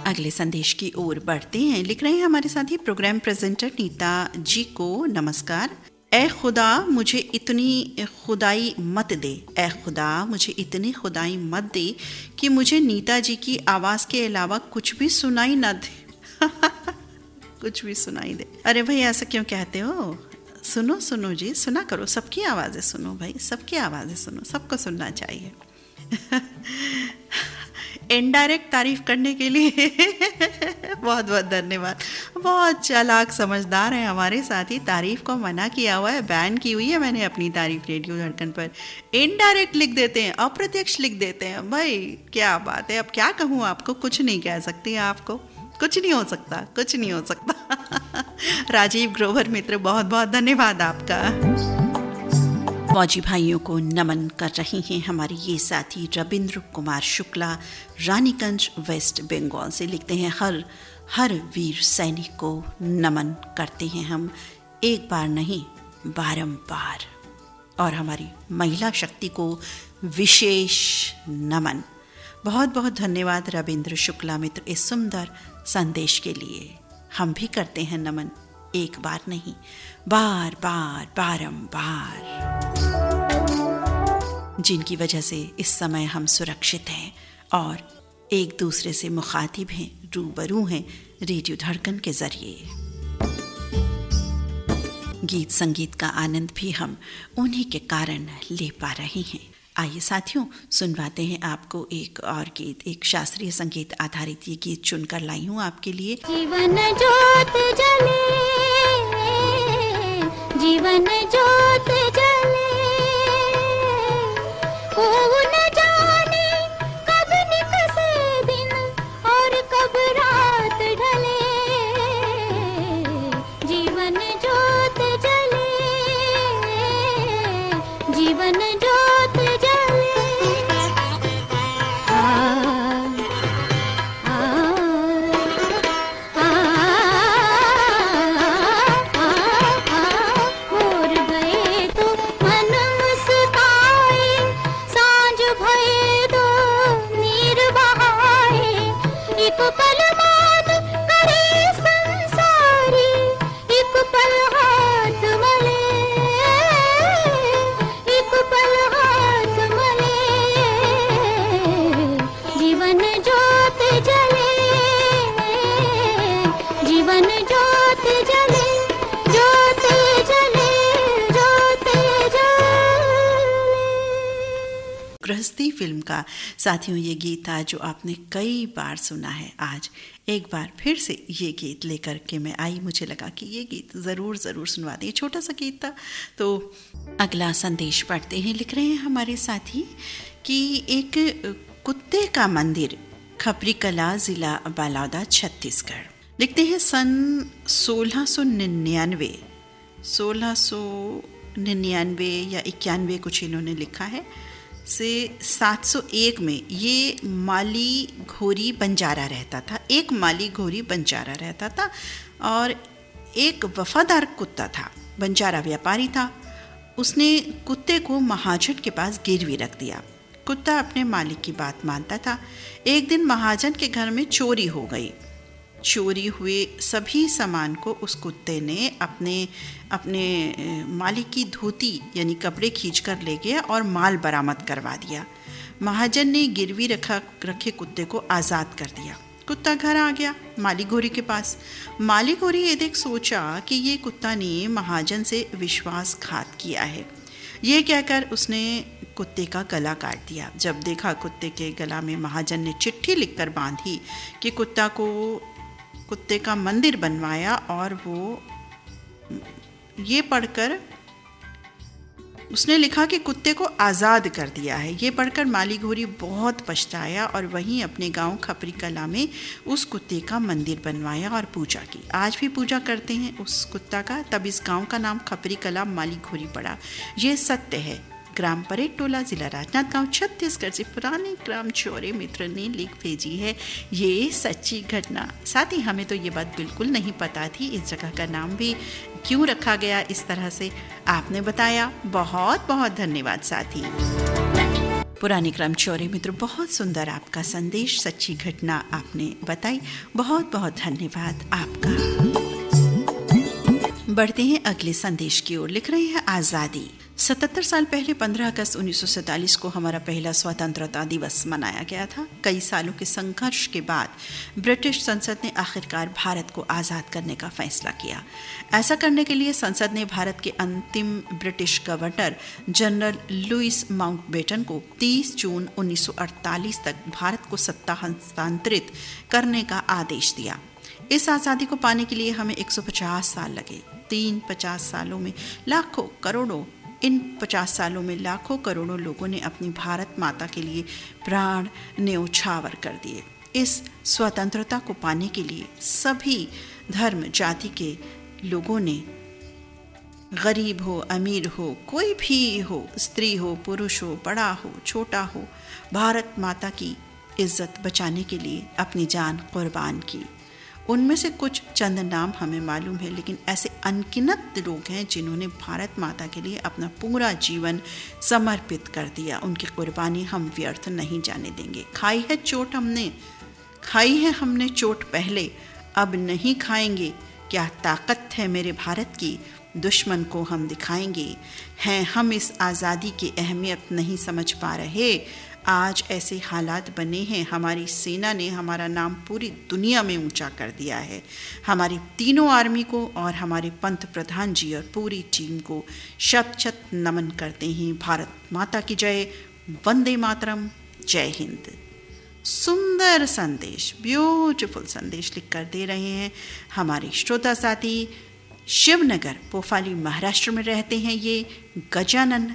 [SPEAKER 1] अगले संदेश की ओर बढ़ते हैं। लिख रहे हैं हमारे साथी प्रोग्राम प्रेजेंटर नीता जी को नमस्कार। ए खुदा मुझे इतनी खुदाई मत दे, ए खुदा मुझे इतनी खुदाई मत दे कि मुझे नीता जी की आवाज़ के अलावा कुछ भी सुनाई न दे। कुछ भी सुनाई दे। अरे भाई ऐसा क्यों कहते हो? सुनो सुनो जी, सुना करो, सबकी आवाज़ें सुनो भाई, सबकी आवाज़ें सुनो, सबको सुनना चाहिए। इनडायरेक्ट तारीफ करने के लिए बहुत बहुत धन्यवाद। बहुत चालाक समझदार है हमारे साथी। तारीफ को मना किया हुआ है, बैन की हुई है मैंने अपनी तारीफ रेडियो धड़कन पर। इनडायरेक्ट लिख देते हैं, अप्रत्यक्ष लिख देते हैं। भाई क्या बात है, अब क्या कहूँ आपको, कुछ नहीं कह सकती आपको, कुछ नहीं हो सकता, कुछ नहीं हो सकता। राजीव ग्रोवर मित्र, बहुत बहुत धन्यवाद आपका। फौजी भाइयों को नमन कर रही हैं हमारे ये साथी रविंद्र कुमार शुक्ला, रानीगंज वेस्ट बंगाल से। लिखते हैं हर वीर सैनिक को नमन करते हैं हम, एक बार नहीं बारंबार। और हमारी महिला शक्ति को विशेष नमन। बहुत बहुत धन्यवाद रविंद्र शुक्ला मित्र इस सुंदर संदेश के लिए। हम भी करते हैं नमन, एक बार नहीं बार बार बारंबार, जिनकी वजह से इस समय हम सुरक्षित हैं और एक दूसरे से मुखातिब हैं, रूबरू हैं रेडियो धड़कन के जरिए। गीत संगीत का आनंद भी हम उन्हीं के कारण ले पा रहे हैं। आइए साथियों, सुनवाते हैं आपको एक और गीत। एक शास्त्रीय संगीत आधारित ये गीत चुनकर लाई हूँ आपके लिए।
[SPEAKER 3] जीवन ज्योत जले, जीवन ज्योत जले, न जाने कब निकसे दिन और कब रात ढले। जीवन ज्योत जले, जीवन ज्योत जले। भोर गए तो मन मुस्काए, सांझ भये तो नीर बहाए। एक पल मात करे संसारी, एक पल हाथ मले, एक पल हाथ मले। जीवन ज्योत जले, जीवन ज्योत जले, ज्योत जले, ज्योत जले।
[SPEAKER 1] गृहस्थी फिल्म का साथियों ये गीत था जो आपने कई बार सुना है। आज एक बार फिर से ये गीत लेकर के मैं आई। मुझे लगा कि ये गीत ज़रूर सुनवा दें। छोटा सा गीत था। तो अगला संदेश पढ़ते हैं। लिख रहे हैं हमारे साथी कि एक कुत्ते का मंदिर, खपरी कला, ज़िला बालादा, छत्तीसगढ़। लिखते हैं सन 1699 या 91 कुछ इन्होंने लिखा है से 701 में ये माली घोरी बंजारा रहता था। एक माली घोरी बंजारा रहता था और एक वफादार कुत्ता था। बंजारा व्यापारी था। उसने कुत्ते को महाजन के पास गिरवी रख दिया। कुत्ता अपने मालिक की बात मानता था। एक दिन महाजन के घर में चोरी हो गई। चोरी हुए सभी सामान को उस कुत्ते ने अपने मालिक की धोती यानी कपड़े खींचकर ले गया और माल बरामद करवा दिया। महाजन ने गिरवी रखे कुत्ते को आज़ाद कर दिया। कुत्ता घर आ गया माली घोरी के पास। माली घोरी ये देख सोचा कि ये कुत्ता ने महाजन से विश्वासघात किया है। ये कहकर उसने कुत्ते का गला काट दिया। जब देखा कुत्ते के गला में महाजन ने चिट्ठी लिखकर बांधी कि कुत्ते का मंदिर बनवाया और वो ये पढ़कर उसने लिखा कि कुत्ते को आज़ाद कर दिया है। ये पढ़कर माली घोरी बहुत पछताया और वहीं अपने गांव खपरी कला में उस कुत्ते का मंदिर बनवाया और पूजा की। आज भी पूजा करते हैं उस कुत्ता का, तब इस गांव का नाम खपरी कला माली घोरी पड़ा। ये सत्य है। ग्राम परेड टोला, जिला राजनांदगांव, छत्तीसगढ़ से पुराने ग्राम चौरे मित्र ने लिख भेजी है ये सच्ची घटना। साथ ही हमें तो ये बात बिल्कुल नहीं पता थी इस जगह का नाम भी क्यों रखा गया इस तरह से, आपने बताया, बहुत बहुत धन्यवाद। साथी पुराने ग्राम चौरे मित्र, बहुत सुंदर आपका संदेश, सच्ची घटना आपने बताई, बहुत बहुत धन्यवाद आपका। बढ़ते हैं अगले संदेश की ओर। लिख रहे हैं आज़ादी। 77 साल पहले 15 अगस्त 1947 को हमारा पहला स्वतंत्रता दिवस मनाया गया था। कई सालों के संघर्ष के बाद ब्रिटिश संसद ने आखिरकार भारत को आज़ाद करने का फैसला किया। ऐसा करने के लिए संसद ने भारत के अंतिम British governor general Louis Mountbatten को 30 जून 1948 तक भारत को सत्ता हस्तांतरित करने का आदेश दिया। इस आज़ादी को पाने के लिए हमें 150 साल लगे। 50 सालों में लाखों करोड़ों, इन 50 सालों में लाखों करोड़ों लोगों ने अपनी भारत माता के लिए प्राण न्यौछावर कर दिए। इस स्वतंत्रता को पाने के लिए सभी धर्म जाति के लोगों ने, गरीब हो अमीर हो, कोई भी हो, स्त्री हो पुरुष हो, बड़ा हो छोटा हो, भारत माता की इज्जत बचाने के लिए अपनी जान कुर्बान की। उनमें से कुछ चंद नाम हमें मालूम है, लेकिन ऐसे अनगिनत लोग हैं जिन्होंने भारत माता के लिए अपना पूरा जीवन समर्पित कर दिया। उनकी कुर्बानी हम व्यर्थ नहीं जाने देंगे। खाई है हमने चोट पहले, अब नहीं खाएंगे। क्या ताकत है मेरे भारत की, दुश्मन को हम दिखाएंगे। हैं हम इस आज़ादी की अहमियत नहीं समझ पा रहे। आज ऐसे हालात बने हैं, हमारी सेना ने हमारा नाम पूरी दुनिया में ऊंचा कर दिया है। हमारी तीनों आर्मी को और हमारे पंत प्रधान जी और पूरी टीम को शत शत नमन करते हैं। भारत माता की जय, वंदे मातरम, जय हिंद। सुंदर संदेश, ब्यूटीफुल संदेश लिख कर दे रहे हैं हमारे श्रोता साथी। शिवनगर पोफाली महाराष्ट्र में रहते हैं ये गजानन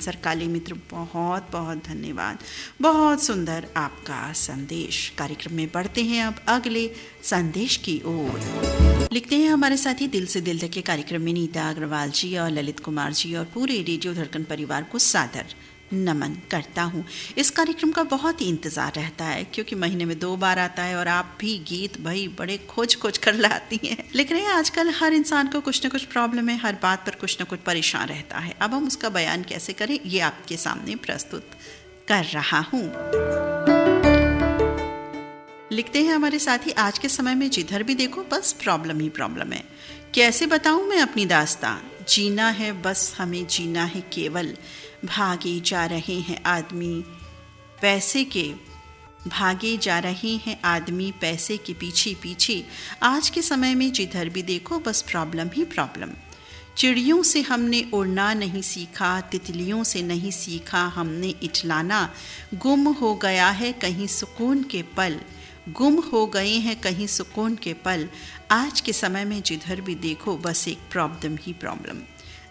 [SPEAKER 1] सरकाले मित्र, बहुत बहुत धन्यवाद, बहुत सुंदर आपका संदेश। कार्यक्रम में बढ़ते हैं अब अगले संदेश की ओर। लिखते हैं हमारे साथी दिल से दिल तक के कार्यक्रम में नीता अग्रवाल जी और ललित कुमार जी और पूरे रेडियो धड़कन परिवार को सादर नमन करता हूँ। इस कार्यक्रम का बहुत ही इंतज़ार रहता है क्योंकि महीने में 2 बार आता है और आप भी गीत भाई बड़े खोज कर लाती हैं। लिख रहे हैं आजकल हर इंसान को कुछ न कुछ प्रॉब्लम है, हर बात पर कुछ न कुछ परेशान रहता है। अब हम उसका बयान कैसे करें, ये आपके सामने प्रस्तुत कर रहा हूँ। लिखते हैं हमारे साथी, आज के समय में जिधर भी देखो बस प्रॉब्लम ही प्रॉब्लम है। कैसे बताऊँ मैं अपनी दास्तां, जीना है बस हमें, जीना है केवल। भागे जा रहे हैं आदमी पैसे के पीछे। आज के समय में जिधर भी देखो बस प्रॉब्लम ही प्रॉब्लम। चिड़ियों से हमने उड़ना नहीं सीखा, तितलियों से नहीं सीखा हमने इठलाना। गुम हो गया है कहीं सुकून के पल, गुम हो गए हैं कहीं सुकून के पल। आज के समय में जिधर भी देखो बस एक प्रॉब्लम ही प्रॉब्लम।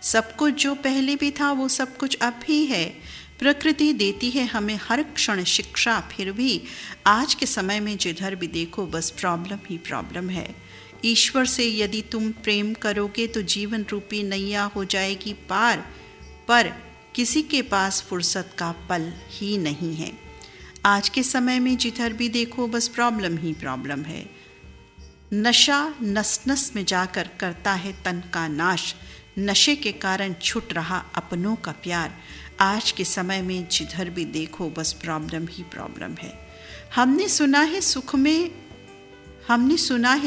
[SPEAKER 1] सब कुछ जो पहले भी था वो सब कुछ अब भी है। प्रकृति देती है हमें हर क्षण शिक्षा, फिर भी आज के समय में जिधर भी देखो बस प्रॉब्लम ही प्रॉब्लम है। ईश्वर से यदि तुम प्रेम करोगे तो जीवन रूपी नैया हो जाएगी पार, पर किसी के पास फुर्सत का पल ही नहीं है। आज के समय में जिधर भी देखो बस प्रॉब्लम ही प्रॉब्लम है। नशा नस नस में जाकर करता है तन का नाश, नशे के कारण छूट रहा अपनों का प्यार। आज के समय में जिधर भी देखो बस प्रॉब्लम ही प्रॉब्लम है। हमने सुना है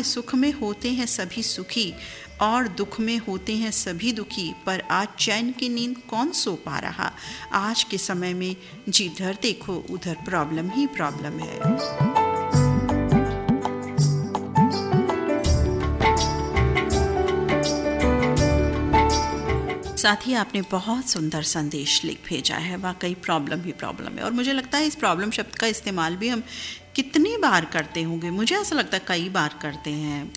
[SPEAKER 1] सुख में होते हैं सभी सुखी और दुख में होते हैं सभी दुखी, पर आज चैन की नींद कौन सो पा रहा। आज के समय में जिधर देखो उधर प्रॉब्लम ही प्रॉब्लम है। साथ ही आपने बहुत सुंदर संदेश लिख भेजा है। वाकई प्रॉब्लम ही प्रॉब्लम है और मुझे लगता है इस प्रॉब्लम शब्द का इस्तेमाल भी हम कितनी बार करते होंगे। मुझे ऐसा लगता है कई बार करते हैं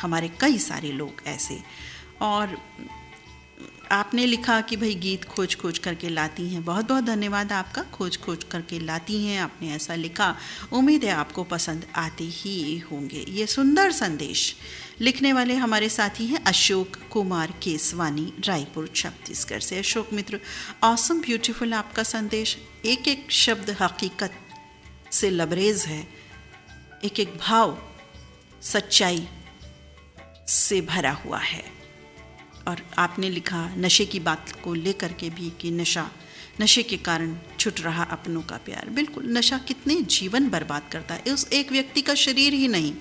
[SPEAKER 1] हमारे कई सारे लोग ऐसे। और आपने लिखा कि भाई गीत खोज खोज करके लाती हैं, बहुत बहुत धन्यवाद आपका, खोज खोज करके लाती हैं, आपने ऐसा लिखा। उम्मीद है आपको पसंद आते ही होंगे। ये सुंदर संदेश लिखने वाले हमारे साथी हैं अशोक कुमार केसवानी, रायपुर छत्तीसगढ़ से। अशोक मित्र, ऑसम ब्यूटीफुल आपका संदेश, एक एक शब्द हकीकत से लबरेज है, एक एक भाव सच्चाई से भरा हुआ है। और आपने लिखा नशे की बात को लेकर के भी कि नशे के कारण छूट रहा अपनों का प्यार। बिल्कुल, नशा कितने जीवन बर्बाद करता है। उस एक व्यक्ति का शरीर ही नहीं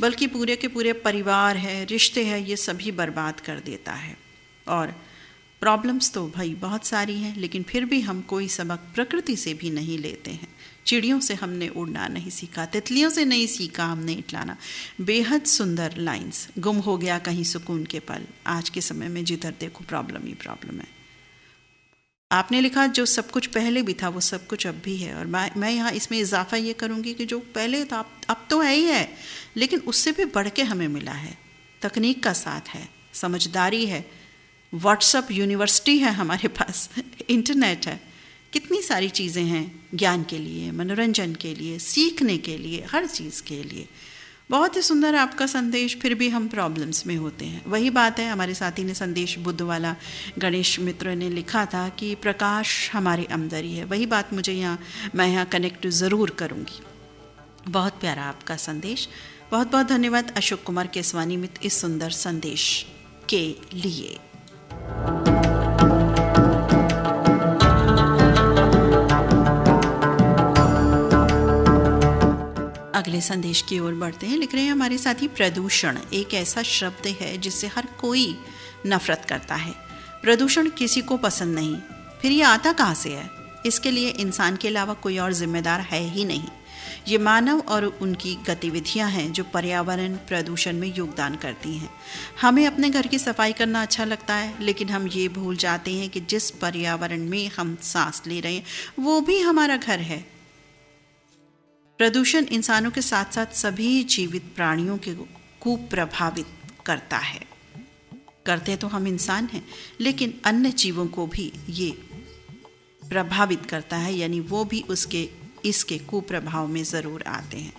[SPEAKER 1] बल्कि पूरे के पूरे परिवार है, रिश्ते हैं, ये सभी बर्बाद कर देता है। और प्रॉब्लम्स तो भाई बहुत सारी हैं, लेकिन फिर भी हम कोई सबक प्रकृति से भी नहीं लेते हैं। चिड़ियों से हमने उड़ना नहीं सीखा, तितलियों से नहीं सीखा हमने इटलाना। बेहद सुंदर लाइंस। गुम हो गया कहीं सुकून के पल, आज के समय में जिधर देखो प्रॉब्लम ही प्रॉब्लम है। आपने लिखा जो सब कुछ पहले भी था वो सब कुछ अब भी है। और मैं यहाँ इसमें इजाफा ये करूँगी कि जो पहले था अब तो है ही है, लेकिन उससे भी बढ़ के हमें मिला है। तकनीक का साथ है, समझदारी है, व्हाट्सअप यूनिवर्सिटी है हमारे पास, इंटरनेट है, कितनी सारी चीज़ें हैं ज्ञान के लिए, मनोरंजन के लिए, सीखने के लिए, हर चीज़ के लिए। बहुत ही सुंदर आपका संदेश। फिर भी हम प्रॉब्लम्स में होते हैं। वही बात है, हमारे साथी ने संदेश बुद्ध वाला गणेश मित्र ने लिखा था कि प्रकाश हमारे अंदर ही है। वही बात मैं यहाँ कनेक्ट ज़रूर करूँगी। बहुत प्यारा आपका संदेश, बहुत बहुत धन्यवाद अशोक कुमार केसवानी मित्र इस सुंदर संदेश के लिए। अगले संदेश की ओर बढ़ते हैं। लिख रहे हैं हमारे साथी, प्रदूषण एक ऐसा शब्द है जिससे हर कोई नफरत करता है। प्रदूषण किसी को पसंद नहीं, फिर ये आता कहाँ से है? इसके लिए इंसान के अलावा कोई और जिम्मेदार है ही नहीं। ये मानव और उनकी गतिविधियां हैं जो पर्यावरण प्रदूषण में योगदान करती हैं। हमें अपने घर की सफाई करना अच्छा लगता है, लेकिन हम ये भूल जाते हैं कि जिस पर्यावरण में हम सांस ले रहे हैं वो भी हमारा घर है। प्रदूषण इंसानों के साथ साथ सभी जीवित प्राणियों के को प्रभावित करता है। करते तो हम इंसान हैं, लेकिन अन्य जीवों को भी ये प्रभावित करता है, यानी वो भी इसके कुप्रभाव में ज़रूर आते हैं।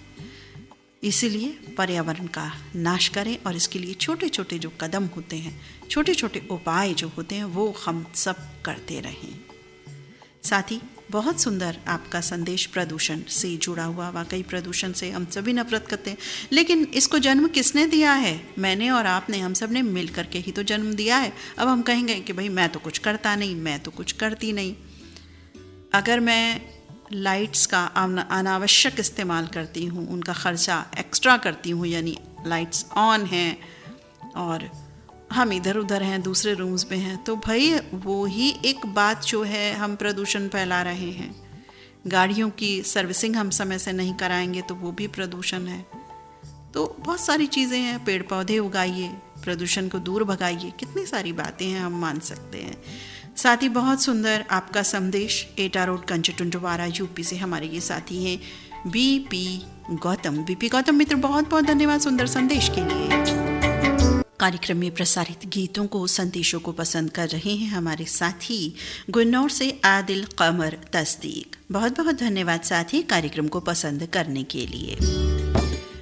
[SPEAKER 1] इसीलिए पर्यावरण का नाश करें और इसके लिए छोटे छोटे जो कदम होते हैं, छोटे छोटे उपाय जो होते हैं वो हम सब करते रहें। साथ ही बहुत सुंदर आपका संदेश प्रदूषण से जुड़ा हुआ। वाकई प्रदूषण से हम सभी नफरत करते हैं, लेकिन इसको जन्म किसने दिया है? मैंने और आपने, हम सब ने मिल करके ही तो जन्म दिया है। अब हम कहेंगे कि भाई मैं तो कुछ करता नहीं, मैं तो कुछ करती नहीं। अगर मैं लाइट्स का अनावश्यक इस्तेमाल करती हूँ, उनका ख़र्चा एक्स्ट्रा करती हूँ, यानी लाइट्स ऑन हैं और हम इधर उधर हैं, दूसरे रूम्स में हैं, तो भाई वो ही एक बात जो है, हम प्रदूषण फैला रहे हैं। गाड़ियों की सर्विसिंग हम समय से नहीं कराएंगे तो वो भी प्रदूषण है। तो बहुत सारी चीज़ें हैं, पेड़ पौधे उगाइए, प्रदूषण को दूर भगाइए, कितनी सारी बातें हैं हम मान सकते हैं। साथ ही बहुत सुंदर आपका संदेश एटा रोड कंचटुंडवारा यूपी से हमारे ये साथी हैं बीपी गौतम मित्र, बहुत बहुत धन्यवाद सुंदर संदेश के लिए। कार्यक्रम में प्रसारित गीतों को, संदेशों को पसंद कर रहे हैं हमारे साथी गुन्नौर से आदिल कमर तस्दीक। बहुत बहुत धन्यवाद साथी कार्यक्रम को पसंद करने के लिए।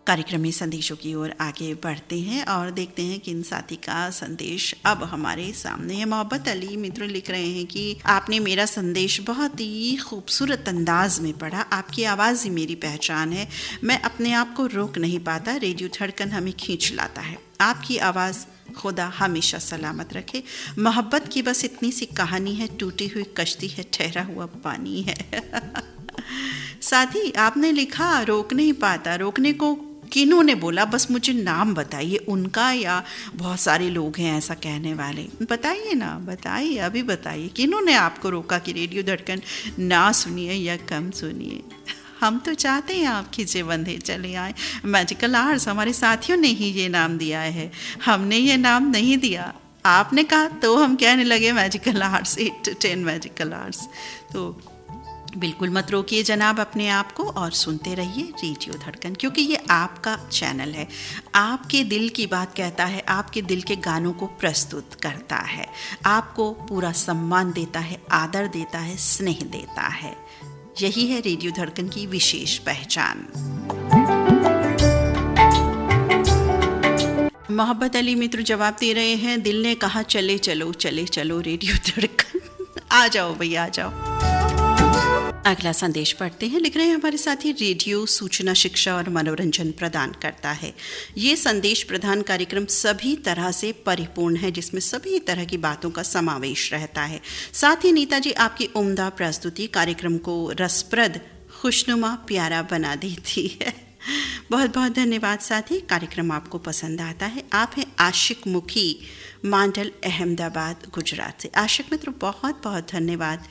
[SPEAKER 1] कार्यक्रम में संदेशों की ओर आगे बढ़ते हैं और देखते हैं कि इन साथी का संदेश अब हमारे सामने है। मोहब्बत अली मित्र लिख रहे हैं कि आपने मेरा संदेश बहुत ही खूबसूरत अंदाज में पढ़ा। आपकी आवाज़ ही मेरी पहचान है, मैं अपने आप को रोक नहीं पाता। रेडियो धड़कन हमें खींच लाता है। आपकी आवाज़ खुदा हमेशा सलामत रखे। मोहब्बत की बस इतनी सी कहानी है, टूटी हुई कश्ती है, ठहरा हुआ पानी है। साथी आपने लिखा रोक नहीं पाता, रोकने को किन्होंने बोला? बस मुझे नाम बताइए उनका, या बहुत सारे लोग हैं ऐसा कहने वाले। बताइए ना, बताइए, अभी बताइए किन्होंने आपको रोका कि रेडियो धड़कन ना सुनिए या कम सुनिए। हम तो चाहते हैं आप खींचे बंधे चले आए। मैजिकल आवर्स हमारे साथियों ने ही ये नाम दिया है, हमने ये नाम नहीं दिया। आपने कहा तो हम कहने लगे magical hours, 8 to 10 magical hours. तो बिल्कुल मत रोकिए जनाब अपने आप को और सुनते रहिए रेडियो धड़कन, क्योंकि ये आपका चैनल है। आपके दिल की बात कहता है, आपके दिल के गानों को प्रस्तुत करता है, आपको पूरा सम्मान देता है, आदर देता है, स्नेह देता है। यही है रेडियो धड़कन की विशेष पहचान। मोहब्बत अली मित्र जवाब दे रहे हैं, दिल ने कहा चले चलो चले चलो रेडियो धड़कन। आ जाओ भैया आ जाओ। अगला संदेश पढ़ते हैं। लिख रहे हैं हमारे साथी, रेडियो सूचना, शिक्षा और मनोरंजन प्रदान करता है। ये संदेश प्रदान कार्यक्रम सभी तरह से परिपूर्ण है, जिसमें सभी तरह की बातों का समावेश रहता है। साथ ही नीता जी आपकी उम्दा प्रस्तुति कार्यक्रम को रसप्रद, खुशनुमा, प्यारा बना देती है। बहुत बहुत धन्यवाद साथी, कार्यक्रम आपको पसंद आता है। आप हैं आशिक मुखी, मांडल, अहमदाबाद, गुजरात से। आशिक मित्र बहुत बहुत धन्यवाद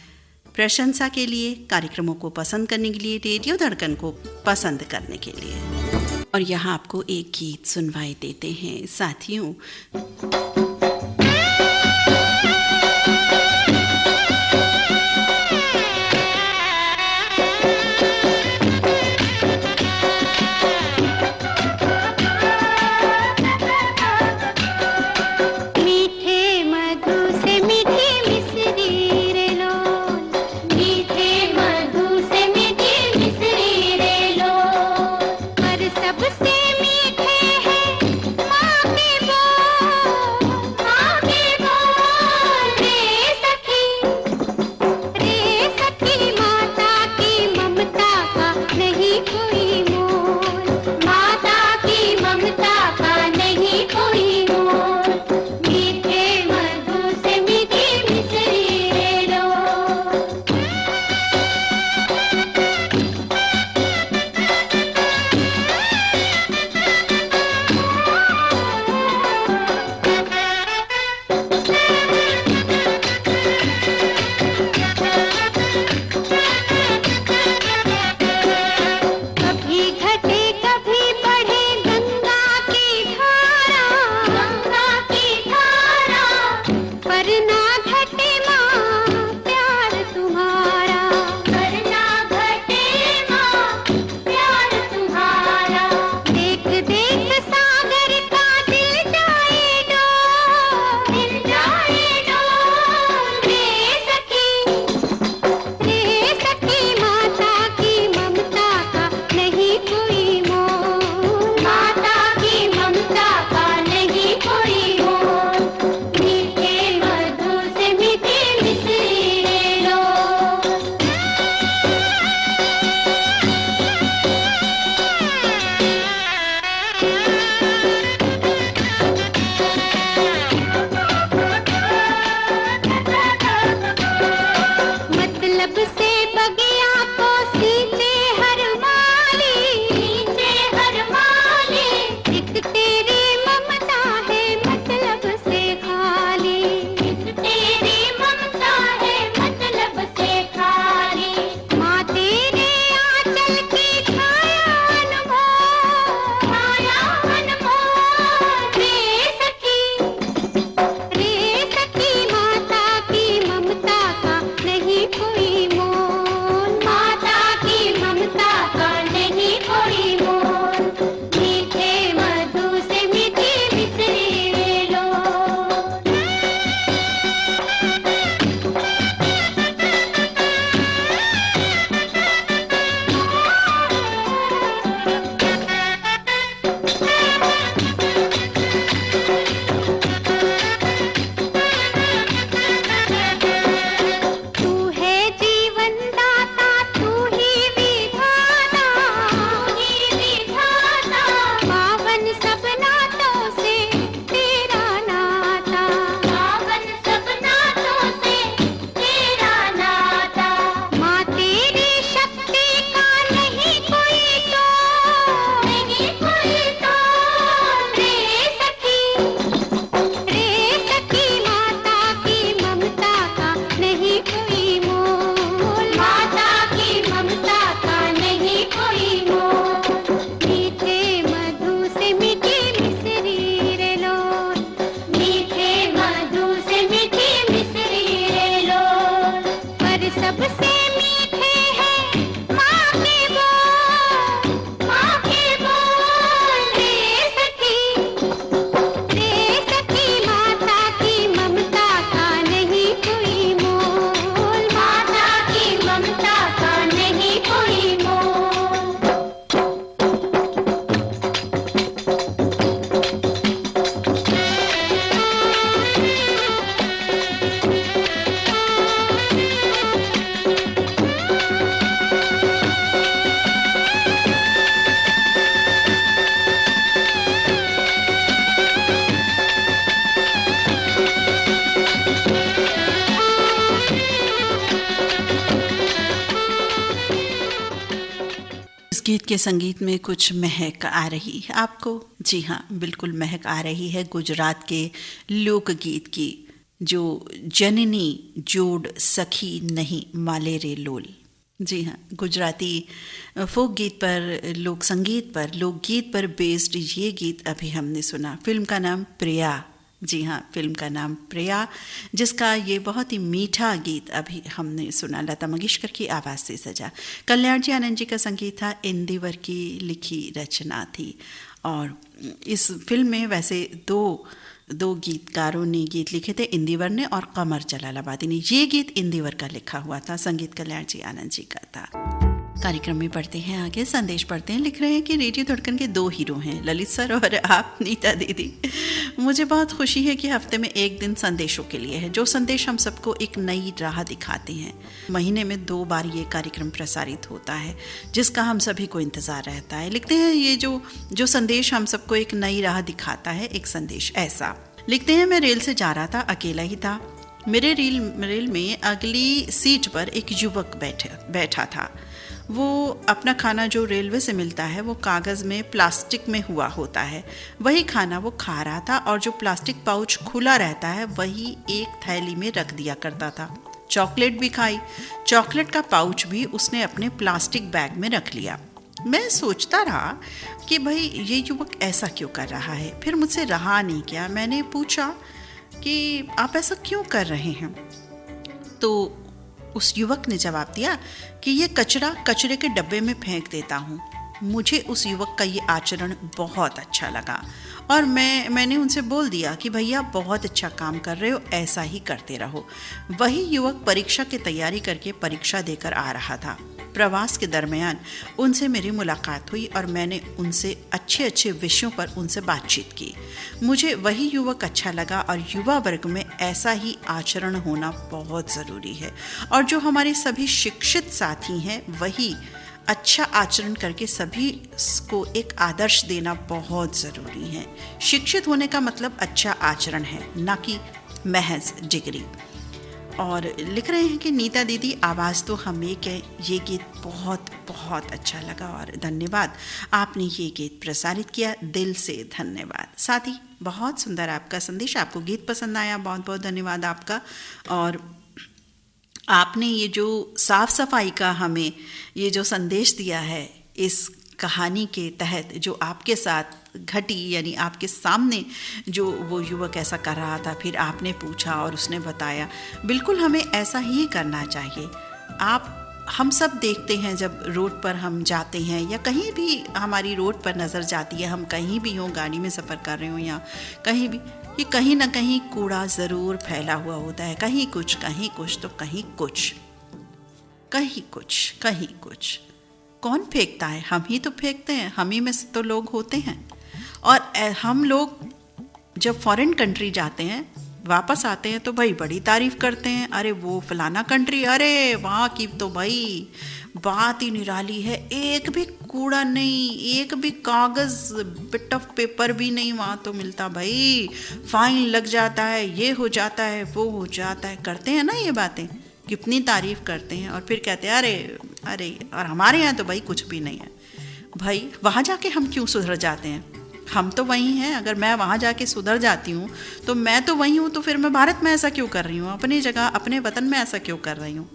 [SPEAKER 1] प्रशंसा के लिए, कार्यक्रमों को पसंद करने के लिए, रेडियो धड़कन को पसंद करने के लिए। और यहाँ आपको एक गीत सुनवाई देते हैं साथियों।
[SPEAKER 3] सबसे मीठे हैं माँ के
[SPEAKER 1] के संगीत में कुछ महक आ रही है आपको? जी हाँ, बिल्कुल महक आ रही है गुजरात के लोकगीत की, जो जननी जोड़ सखी नहीं माले रे लोल। जी हाँ, गुजराती फोक गीत पर, लोक संगीत पर, लोकगीत पर बेस्ड ये गीत अभी हमने सुना। फिल्म का नाम प्रिया। जी हाँ, फिल्म का नाम प्रिया, जिसका ये बहुत ही मीठा गीत अभी हमने सुना, लता मंगेशकर की आवाज़ से सजा। कल्याण जी आनंद जी का संगीत था, इंदिवर की लिखी रचना थी। और इस फिल्म में वैसे दो गीतकारों ने गीत लिखे थे, इंदिवर ने और कमर जलालाबादी ने। ये गीत इंदिवर का लिखा हुआ था, संगीत कल्याण जी आनंद जी का था। कार्यक्रम में पढ़ते हैं आगे, संदेश पढ़ते हैं। लिख रहे हैं कि रेडियो धड़कन के 2 हीरो हैं, ललित सर और आप नीता दीदी। मुझे बहुत खुशी है कि हफ्ते में एक दिन संदेशों के लिए है, जो संदेश हम सबको एक नई राह दिखाते हैं। महीने में 2 बार ये कार्यक्रम प्रसारित होता है, जिसका हम सभी को इंतज़ार रहता है। लिखते हैं ये जो संदेश हम सबको एक नई राह दिखाता है, एक संदेश ऐसा। लिखते हैं, मैं रेल से जा रहा था, अकेला ही था। मेरे रेल में अगली सीट पर एक युवक बैठा था। वो अपना खाना जो रेलवे से मिलता है वो कागज़ में प्लास्टिक में हुआ होता है, वही खाना वो खा रहा था, और जो प्लास्टिक पाउच खुला रहता है वही एक थैली में रख दिया करता था। चॉकलेट भी खाई, चॉकलेट का पाउच भी उसने अपने प्लास्टिक बैग में रख लिया। मैं सोचता रहा कि भाई ये युवक ऐसा क्यों कर रहा है। फिर मुझसे रहा नहीं गया, मैंने पूछा कि आप ऐसा क्यों कर रहे हैं। तो उस युवक ने जवाब दिया कि ये कचरे के डब्बे में फेंक देता हूँ। मुझे उस युवक का ये आचरण बहुत अच्छा लगा और मैंने उनसे बोल दिया कि भैया बहुत अच्छा काम कर रहे हो, ऐसा ही करते रहो। वही युवक परीक्षा की तैयारी करके परीक्षा देकर आ रहा था। प्रवास के दरमियान उनसे मेरी मुलाकात हुई और मैंने उनसे अच्छे विषयों पर उनसे बातचीत की। मुझे वही युवक अच्छा लगा और युवा वर्ग में ऐसा ही आचरण होना बहुत ज़रूरी है। और जो हमारे सभी शिक्षित साथी हैं वही अच्छा आचरण करके सभी को एक आदर्श देना बहुत ज़रूरी है। शिक्षित होने का मतलब अच्छा आचरण है, ना कि महज डिग्री। और लिख रहे हैं कि नीता दीदी आवाज़ तो हम एक है, ये गीत बहुत बहुत अच्छा लगा और धन्यवाद, आपने ये गीत प्रसारित किया, दिल से धन्यवाद। साथ ही बहुत सुंदर आपका संदेश, आपको गीत पसंद आया, बहुत बहुत धन्यवाद आपका। और आपने ये जो साफ सफाई का हमें ये जो संदेश दिया है, इस कहानी के तहत जो आपके साथ घटी, यानी आपके सामने जो वो युवक ऐसा कर रहा था, फिर आपने पूछा और उसने बताया, बिल्कुल हमें ऐसा ही करना चाहिए। हम सब देखते हैं जब रोड पर हम जाते हैं या कहीं भी हमारी रोड पर नज़र जाती है, हम कहीं भी हों, गाड़ी में सफ़र कर रहे हों या कहीं भी, कि कहीं ना कहीं कूड़ा ज़रूर फैला हुआ होता है, कहीं कुछ तो कहीं कुछ, कहीं कुछ। कौन फेंकता है? हम ही तो फेंकते हैं, हम ही में से तो लोग होते हैं। और हम लोग जब फॉरेन कंट्री जाते हैं, वापस आते हैं तो भाई बड़ी तारीफ़ करते हैं, अरे वो फलाना कंट्री, अरे वहाँ की तो भाई बात ही निराली है, एक भी कूड़ा नहीं, एक भी कागज़ बिट ऑफ पेपर भी नहीं वहाँ तो मिलता, भाई फाइन लग जाता है, ये हो जाता है, वो हो जाता है। करते हैं ना ये बातें, कितनी तारीफ़ करते हैं और फिर कहते हैं अरे और हमारे यहाँ तो भाई कुछ भी नहीं है। भाई वहाँ जाके हम क्यों सुधर जाते हैं? हम तो वही हैं। अगर मैं वहाँ जाके सुधर जाती हूँ तो मैं तो वही हूँ, तो फिर मैं भारत में ऐसा क्यों कर रही हूँ, अपनी जगह अपने वतन में ऐसा क्यों कर रही हूँ?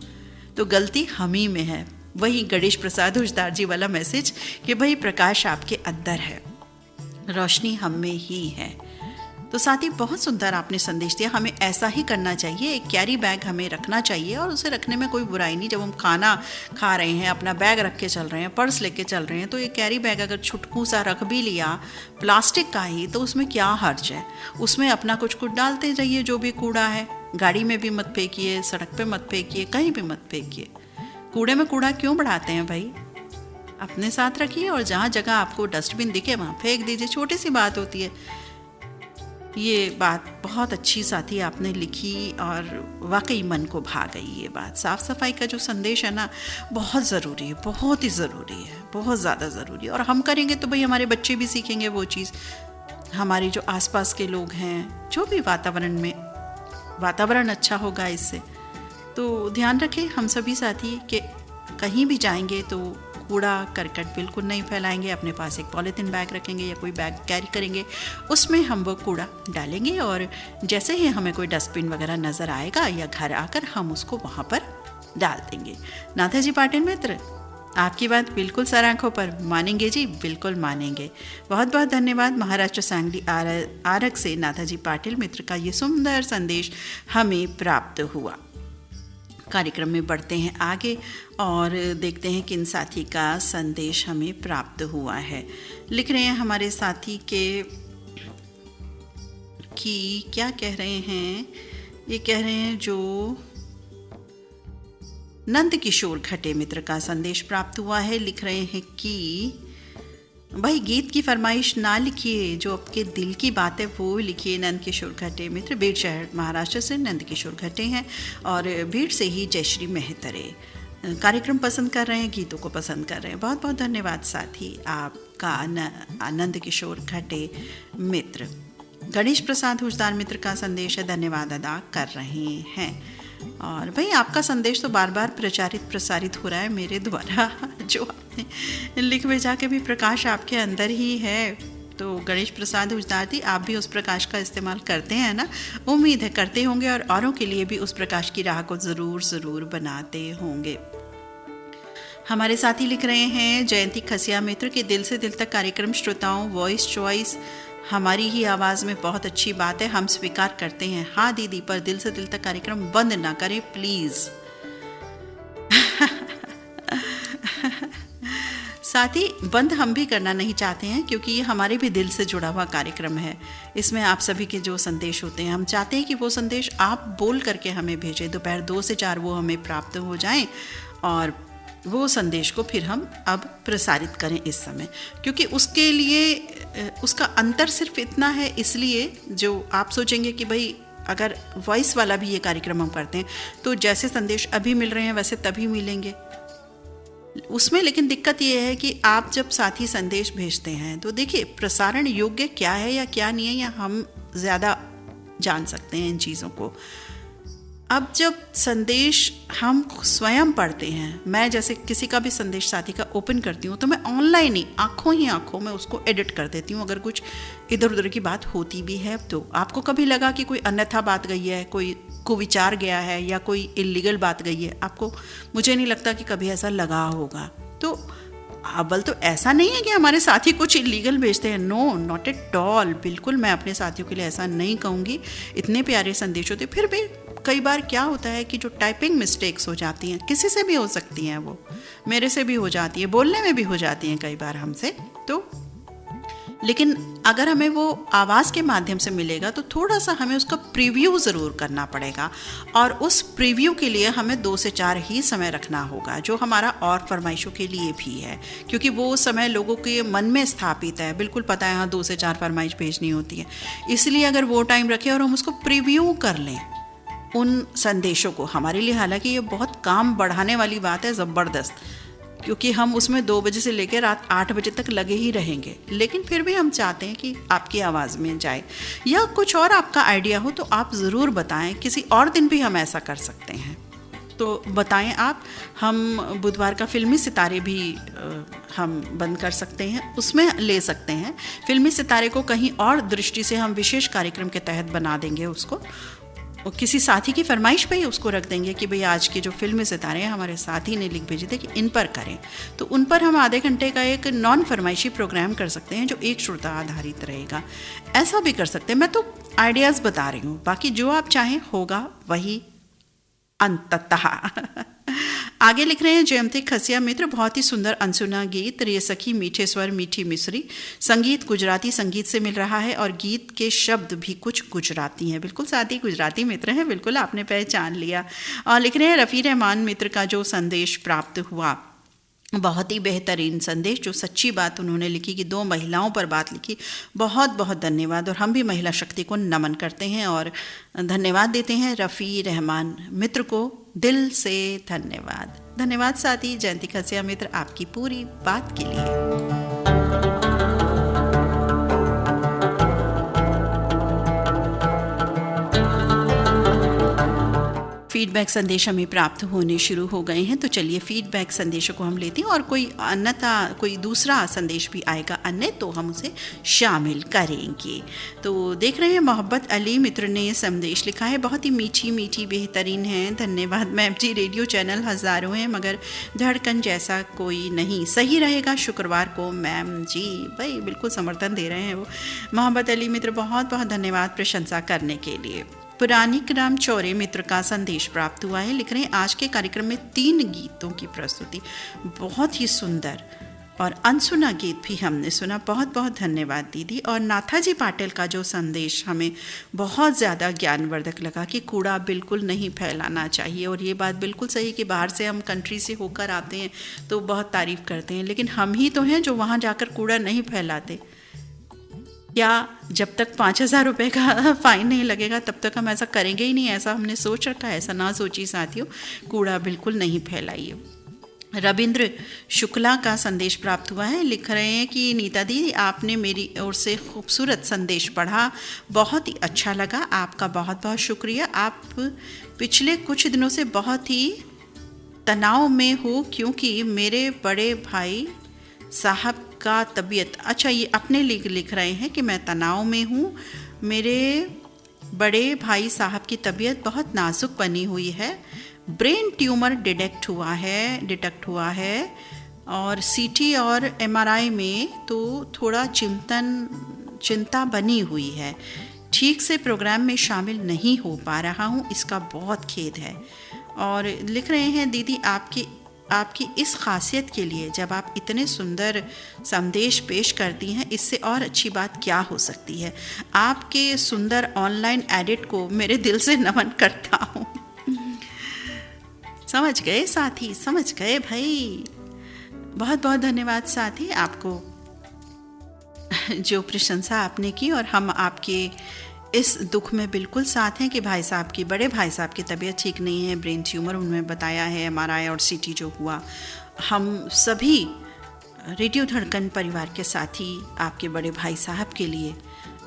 [SPEAKER 1] तो गलती हम ही में है। वही गणेश प्रसाद हुजदार जी वाला मैसेज कि भाई प्रकाश आपके अंदर है, रोशनी हम में ही है। तो साथ ही बहुत सुंदर आपने संदेश दिया, हमें ऐसा ही करना चाहिए। एक कैरी बैग हमें रखना चाहिए और उसे रखने में कोई बुराई नहीं। जब हम खाना खा रहे हैं, अपना बैग रख के चल रहे हैं, पर्स लेके चल रहे हैं, तो ये कैरी बैग अगर छुटकू सा रख भी लिया प्लास्टिक का ही, तो उसमें क्या हर्ज है? उसमें अपना कुछ डालते जाइए, जो भी कूड़ा है। गाड़ी में भी मत फेंकिए, सड़क पे मत फेंकिए, कहीं भी मत फेंकिए। कूड़े में कूड़ा क्यों बढ़ाते हैं भाई? अपने साथ रखिए और जहाँ जगह आपको डस्टबिन दिखे वहाँ फेंक दीजिए, छोटी सी बात होती है। ये बात बहुत अच्छी साथी आपने लिखी और वाकई मन को भा गई ये बात। साफ़ सफाई का जो संदेश है ना, बहुत ज़रूरी है, बहुत ही ज़रूरी है, बहुत ज़्यादा ज़रूरी है। और हम करेंगे तो भाई हमारे बच्चे भी सीखेंगे वो चीज़। हमारे जो आसपास के लोग हैं, जो भी वातावरण अच्छा होगा इससे। तो ध्यान रखें हम सभी साथी कि कहीं भी जाएंगे तो कूड़ा करकट बिल्कुल नहीं फैलाएंगे, अपने पास एक पॉलीथीन बैग रखेंगे या कोई बैग कैरी करेंगे, उसमें हम वो कूड़ा डालेंगे और जैसे ही हमें कोई डस्टबिन वगैरह नज़र आएगा या घर आकर हम उसको वहाँ पर डाल देंगे। नाथाजी पाटिल मित्र, आपकी बात बिल्कुल सर आंखों पर, मानेंगे जी, बिल्कुल मानेंगे। बहुत बहुत धन्यवाद। महाराष्ट्र सांगली आरग से नाथाजी पाटिल मित्र का ये सुंदर संदेश हमें प्राप्त हुआ। कार्यक्रम में बढ़ते हैं आगे और देखते हैं किन साथी का संदेश हमें प्राप्त हुआ है। लिख रहे हैं हमारे साथी कि क्या कह रहे हैं, ये कह रहे हैं जो नंद किशोर खटे मित्र का संदेश प्राप्त हुआ है। लिख रहे हैं कि भाई गीत की फरमाइश ना लिखिए, जो आपके दिल की बात है वो लिखिए। नंद किशोर खटे मित्र बीड़ शहर महाराष्ट्र से नंद किशोर खटे हैं और बीड़ से ही जयश्री मेहतरे कार्यक्रम पसंद कर रहे हैं, गीतों को पसंद कर रहे हैं। बहुत बहुत धन्यवाद साथी आपका नंद किशोर खटे मित्र। गणेश प्रसाद हुजदार मित्र का संदेश है, धन्यवाद अदा कर रहे हैं। और भाई आपका संदेश तो बार बार प्रसारित हो रहा है मेरे द्वारा, जो आपने लिख भेजा के भी प्रकाश आपके अंदर ही है। तो गणेश प्रसाद हुजदार जी, आप भी उस प्रकाश का इस्तेमाल करते हैं ना, उम्मीद है करते होंगे और औरों के लिए भी उस प्रकाश की राह को ज़रूर बनाते होंगे। हमारे साथी लिख रहे हैं जयंती खसिया मित्र के दिल से दिल तक कार्यक्रम श्रोताओं, वॉइस चॉइस हमारी ही आवाज़ में बहुत अच्छी बात है, हम स्वीकार करते हैं। हाँ दीदी, पर दिल से दिल तक कार्यक्रम बंद ना करें प्लीज़। साथ ही बंद हम भी करना नहीं चाहते हैं, क्योंकि ये हमारे भी दिल से जुड़ा हुआ कार्यक्रम है। इसमें आप सभी के जो संदेश होते हैं, हम चाहते हैं कि वो संदेश आप बोल करके हमें भेजें, दोपहर 2 से 4 वो हमें प्राप्त हो जाएं और वो संदेश को फिर हम अब प्रसारित करें इस समय, क्योंकि उसके लिए उसका अंतर सिर्फ इतना है। इसलिए जो आप सोचेंगे कि भाई अगर वॉइस वाला भी ये कार्यक्रम हम करते हैं तो जैसे संदेश अभी मिल रहे हैं वैसे तभी मिलेंगे उसमें, लेकिन दिक्कत ये है कि आप जब साथी संदेश भेजते हैं तो देखिए प्रसारण योग्य क्या है या क्या नहीं है, या हम ज़्यादा जान सकते हैं इन चीज़ों को। अब जब संदेश हम स्वयं पढ़ते हैं, मैं जैसे किसी का भी संदेश साथी का ओपन करती हूँ तो मैं ऑनलाइन ही आंखों में उसको एडिट कर देती हूँ। अगर कुछ इधर उधर की बात होती भी है तो आपको कभी लगा कि कोई अन्यथा बात गई है, कोई कुविचार गया है या कोई इलीगल बात गई है, आपको, मुझे नहीं लगता कि कभी ऐसा लगा होगा। तो अव्वल तो ऐसा नहीं है कि हमारे साथी कुछ इलीगल भेजते हैं, नो नॉट एट ऑल, बिल्कुल मैं अपने साथियों के लिए ऐसा नहीं कहूँगी। इतने प्यारे संदेश होते, फिर भी कई बार क्या होता है कि जो टाइपिंग मिस्टेक्स हो जाती हैं, किसी से भी हो सकती हैं, वो मेरे से भी हो जाती है, बोलने में भी हो जाती हैं कई बार हमसे। तो लेकिन अगर हमें वो आवाज़ के माध्यम से मिलेगा तो थोड़ा सा हमें उसका प्रीव्यू ज़रूर करना पड़ेगा, और उस प्रीव्यू के लिए हमें 2 से 4 ही समय रखना होगा, जो हमारा और फरमाइशों के लिए भी है, क्योंकि वो समय लोगों के मन में स्थापित है, बिल्कुल पता है हाँ 2 से 4 फरमाइश भेजनी होती है। इसलिए अगर वो टाइम रखें और हम उसको प्रीव्यू कर लें उन संदेशों को, हमारे लिए हालांकि ये बहुत काम बढ़ाने वाली बात है ज़बरदस्त, क्योंकि हम उसमें 2 बजे से लेकर रात 8 बजे तक लगे ही रहेंगे, लेकिन फिर भी हम चाहते हैं कि आपकी आवाज़ में जाए। या कुछ और आपका आइडिया हो तो आप ज़रूर बताएं, किसी और दिन भी हम ऐसा कर सकते हैं तो बताएं आप। हम बुधवार का फिल्मी सितारे भी हम बंद कर सकते हैं, उसमें ले सकते हैं। फिल्मी सितारे को कहीं और दृष्टि से हम विशेष कार्यक्रम के तहत बना देंगे उसको, किसी साथी की फरमाइश पे ही उसको रख देंगे कि भाई आज के जो फिल्मी सितारे हैं हमारे साथी ने लिख भेजे थे कि इन पर करें, तो उन पर हम आधे घंटे का एक नॉन फरमाइशी प्रोग्राम कर सकते हैं जो एक श्रोता आधारित रहेगा। ऐसा भी कर सकते हैं, मैं तो आइडियाज़ बता रही हूँ, बाकी जो आप चाहें होगा वही अंततः। आगे लिख रहे हैं जयंती खसिया मित्र, बहुत ही सुंदर अनसुना गीत, रे सखी मीठे स्वर मीठी मिसरी, संगीत गुजराती संगीत से मिल रहा है और गीत के शब्द भी कुछ गुजराती हैं। बिल्कुल साथी गुजराती मित्र हैं, बिल्कुल आपने पहचान लिया। और लिख रहे हैं रफ़ी रहमान मित्र का जो संदेश प्राप्त हुआ, बहुत ही बेहतरीन संदेश, जो सच्ची बात उन्होंने लिखी कि 2 महिलाओं पर बात लिखी, बहुत बहुत धन्यवाद। और हम भी महिला शक्ति को नमन करते हैं और धन्यवाद देते हैं रफ़ी रहमान मित्र को, दिल से धन्यवाद। धन्यवाद साथी जयंती खसिया मित्र आपकी पूरी बात के लिए। फीडबैक संदेश हमें प्राप्त होने शुरू हो गए हैं, तो चलिए फीडबैक संदेशों को हम लेते हैं और कोई अन्यथा कोई दूसरा संदेश भी आएगा अन्य तो हम उसे शामिल करेंगे। तो देख रहे हैं मोहब्बत अली मित्र ने संदेश लिखा है, बहुत ही मीठी मीठी बेहतरीन है, धन्यवाद मैम जी। रेडियो चैनल हज़ारों हैं मगर धड़कन जैसा कोई नहीं, सही रहेगा शुक्रवार को मैम जी। भाई बिल्कुल समर्थन दे रहे हैं वो मोहब्बत अली मित्र, बहुत बहुत धन्यवाद प्रशंसा करने के लिए। पुरानी ग्राम चौरे मित्र का संदेश प्राप्त हुआ है, लिख रहे हैं आज के कार्यक्रम में 3 गीतों की प्रस्तुति बहुत ही सुंदर और अनसुना गीत भी हमने सुना, बहुत बहुत धन्यवाद दीदी। और नाथाजी पाटिल का जो संदेश हमें बहुत ज़्यादा ज्ञानवर्धक लगा कि कूड़ा बिल्कुल नहीं फैलाना चाहिए, और ये बात बिल्कुल सही कि बाहर से हम कंट्री से होकर आते हैं तो बहुत तारीफ़ करते हैं, लेकिन हम ही तो हैं जो वहाँ जाकर कूड़ा नहीं फैलाते। या जब तक 5,000 रुपये का फ़ाइन नहीं लगेगा तब तक हम ऐसा करेंगे ही नहीं, ऐसा हमने सोच रखा है। ऐसा ना सोचिए साथियों, कूड़ा बिल्कुल नहीं फैलाइए। रविंद्र शुक्ला का संदेश प्राप्त हुआ है, लिख रहे हैं कि नीता दीदी आपने मेरी ओर से खूबसूरत संदेश पढ़ा, बहुत ही अच्छा लगा, आपका बहुत बहुत शुक्रिया। आप पिछले कुछ दिनों से बहुत ही तनाव में हो क्योंकि मेरे बड़े भाई साहब का तबीयत, अच्छा ये अपने लिए लिख रहे हैं कि मैं तनाव में हूँ, मेरे बड़े भाई साहब की तबीयत बहुत नाजुक बनी हुई है, ब्रेन ट्यूमर डिटेक्ट हुआ है और सीटी और एमआरआई में तो थोड़ा चिंता बनी हुई है, ठीक से प्रोग्राम में शामिल नहीं हो पा रहा हूँ, इसका बहुत खेद है। और लिख रहे हैं दीदी आपकी इस खासियत के लिए जब आप इतने सुंदर संदेश पेश करती हैं, इससे और अच्छी बात क्या हो सकती है। आपके सुंदर ऑनलाइन एडिट को मेरे दिल से नमन करता हूँ। समझ गए साथी, समझ गए भाई, बहुत बहुत धन्यवाद साथी आपको जो प्रशंसा आपने की। और हम आपके इस दुख में बिल्कुल साथ हैं कि बड़े भाई साहब की तबीयत ठीक नहीं है, ब्रेन ट्यूमर उन्होंने बताया है, एमआरआई और सीटी जो हुआ। हम सभी रेडियो धड़कन परिवार के साथी आपके बड़े भाई साहब के लिए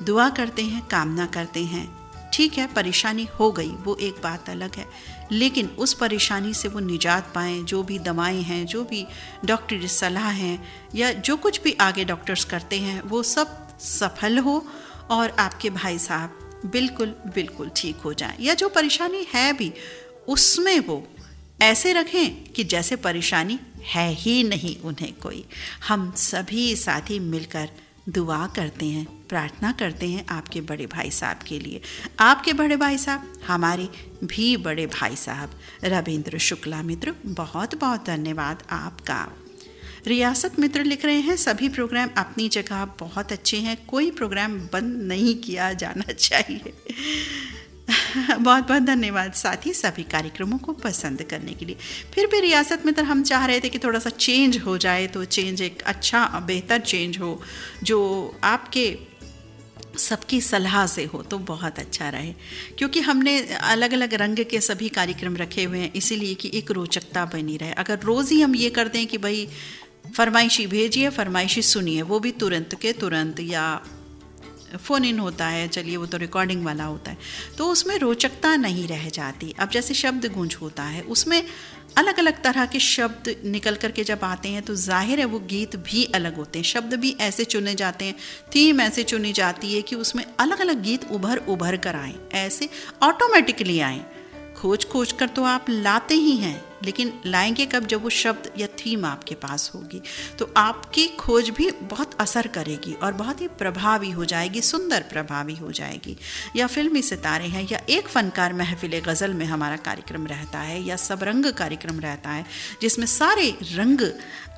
[SPEAKER 1] दुआ करते हैं, कामना करते हैं। ठीक है, परेशानी हो गई वो एक बात अलग है, लेकिन उस परेशानी से वो निजात पाएँ। जो भी दवाएं हैं, जो भी डॉक्टरी सलाह हैं या जो कुछ भी आगे डॉक्टर्स करते हैं वो सब सफल हो और आपके भाई साहब बिल्कुल ठीक हो जाएं। या जो परेशानी है भी उसमें वो ऐसे रखें कि जैसे परेशानी है ही नहीं उन्हें कोई। हम सभी साथी मिलकर दुआ करते हैं, प्रार्थना करते हैं आपके बड़े भाई साहब के लिए। आपके बड़े भाई साहब हमारे भी बड़े भाई साहब रविंद्र शुक्ला मित्र, बहुत बहुत धन्यवाद आपका। रियासत मित्र लिख रहे हैं सभी प्रोग्राम अपनी जगह बहुत अच्छे हैं, कोई प्रोग्राम बंद नहीं किया जाना चाहिए। बहुत बहुत धन्यवाद साथी सभी कार्यक्रमों को पसंद करने के लिए। फिर भी रियासत मित्र हम चाह रहे थे कि थोड़ा सा चेंज हो जाए, तो चेंज एक अच्छा बेहतर चेंज हो जो आपके सबकी सलाह से हो तो बहुत अच्छा रहे, क्योंकि हमने अलग अलग रंग के सभी कार्यक्रम रखे हुए हैं इसीलिए कि एक रोचकता बनी रहे। अगर रोज़ ही हम ये कर दें कि भाई फरमाइशी भेजिए, फरमाइशी सुनिए, वो भी तुरंत के तुरंत, या फ़ोन इन होता है, चलिए वो तो रिकॉर्डिंग वाला होता है, तो उसमें रोचकता नहीं रह जाती। अब जैसे शब्द गूंज होता है उसमें अलग अलग तरह के शब्द निकल करके जब आते हैं तो जाहिर है वो गीत भी अलग होते हैं, शब्द भी ऐसे चुने जाते हैं, थीम ऐसे चुनी जाती है कि उसमें अलग अलग गीत उभर कर आएँ, ऐसे ऑटोमेटिकली आएँ। खोज कर तो आप लाते ही हैं, लेकिन लाएंगे कब, जब वो शब्द या थीम आपके पास होगी तो आपकी खोज भी बहुत असर करेगी और बहुत ही प्रभावी हो जाएगी, सुंदर प्रभावी हो जाएगी। या फिल्मी सितारे हैं या एक फनकार महफिल गज़ल में हमारा कार्यक्रम रहता है या सब रंग कार्यक्रम रहता है जिसमें सारे रंग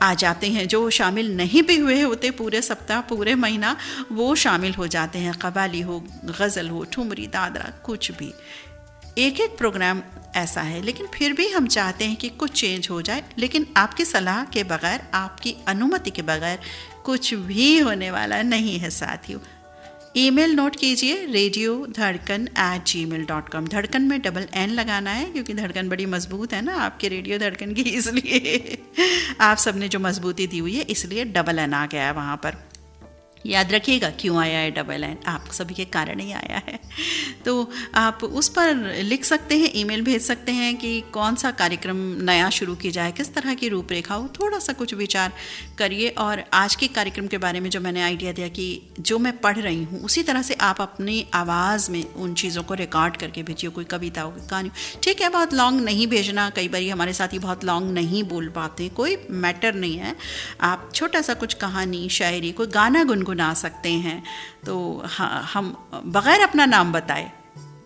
[SPEAKER 1] आ जाते हैं, जो शामिल नहीं भी हुए होते पूरे सप्ताह पूरे महीना वो शामिल हो जाते हैं। कव्वाली हो, गज़ल हो, ठुमरी, दादरा, कुछ भी एक एक प्रोग्राम ऐसा है। लेकिन फिर भी हम चाहते हैं कि कुछ चेंज हो जाए, लेकिन आपकी सलाह के बगैर, आपकी अनुमति के बगैर कुछ भी होने वाला नहीं है साथियों। ईमेल नोट कीजिए radiodhadkan@gmail.com। धड़कन में डबल एन लगाना है क्योंकि धड़कन बड़ी मजबूत है ना आपके रेडियो धड़कन की, इसलिए आप सबने जो मजबूती दी हुई है इसलिए डबल एन आ गया है वहाँ पर। याद रखिएगा क्यों आया है डबल एन, आप सभी के कारण ही आया है। तो आप उस पर लिख सकते हैं, ईमेल भेज सकते हैं कि कौन सा कार्यक्रम नया शुरू किया जाए, किस तरह की रूपरेखा हो, थोड़ा सा कुछ विचार करिए। और आज के कार्यक्रम के बारे में जो मैंने आइडिया दिया कि जो मैं पढ़ रही हूँ उसी तरह से आप अपनी आवाज़ में उन चीज़ों को रिकॉर्ड करके भेजिए, कोई कविता हो, कहानी, ठीक है, बहुत लॉन्ग नहीं भेजना, कई बार हमारे साथी बहुत लॉन्ग नहीं बोल पाते, कोई मैटर नहीं है, आप छोटा सा कुछ कहानी, शायरी, कोई गाना गुनगुना सकते हैं। तो हम बगैर अपना नाम बताए,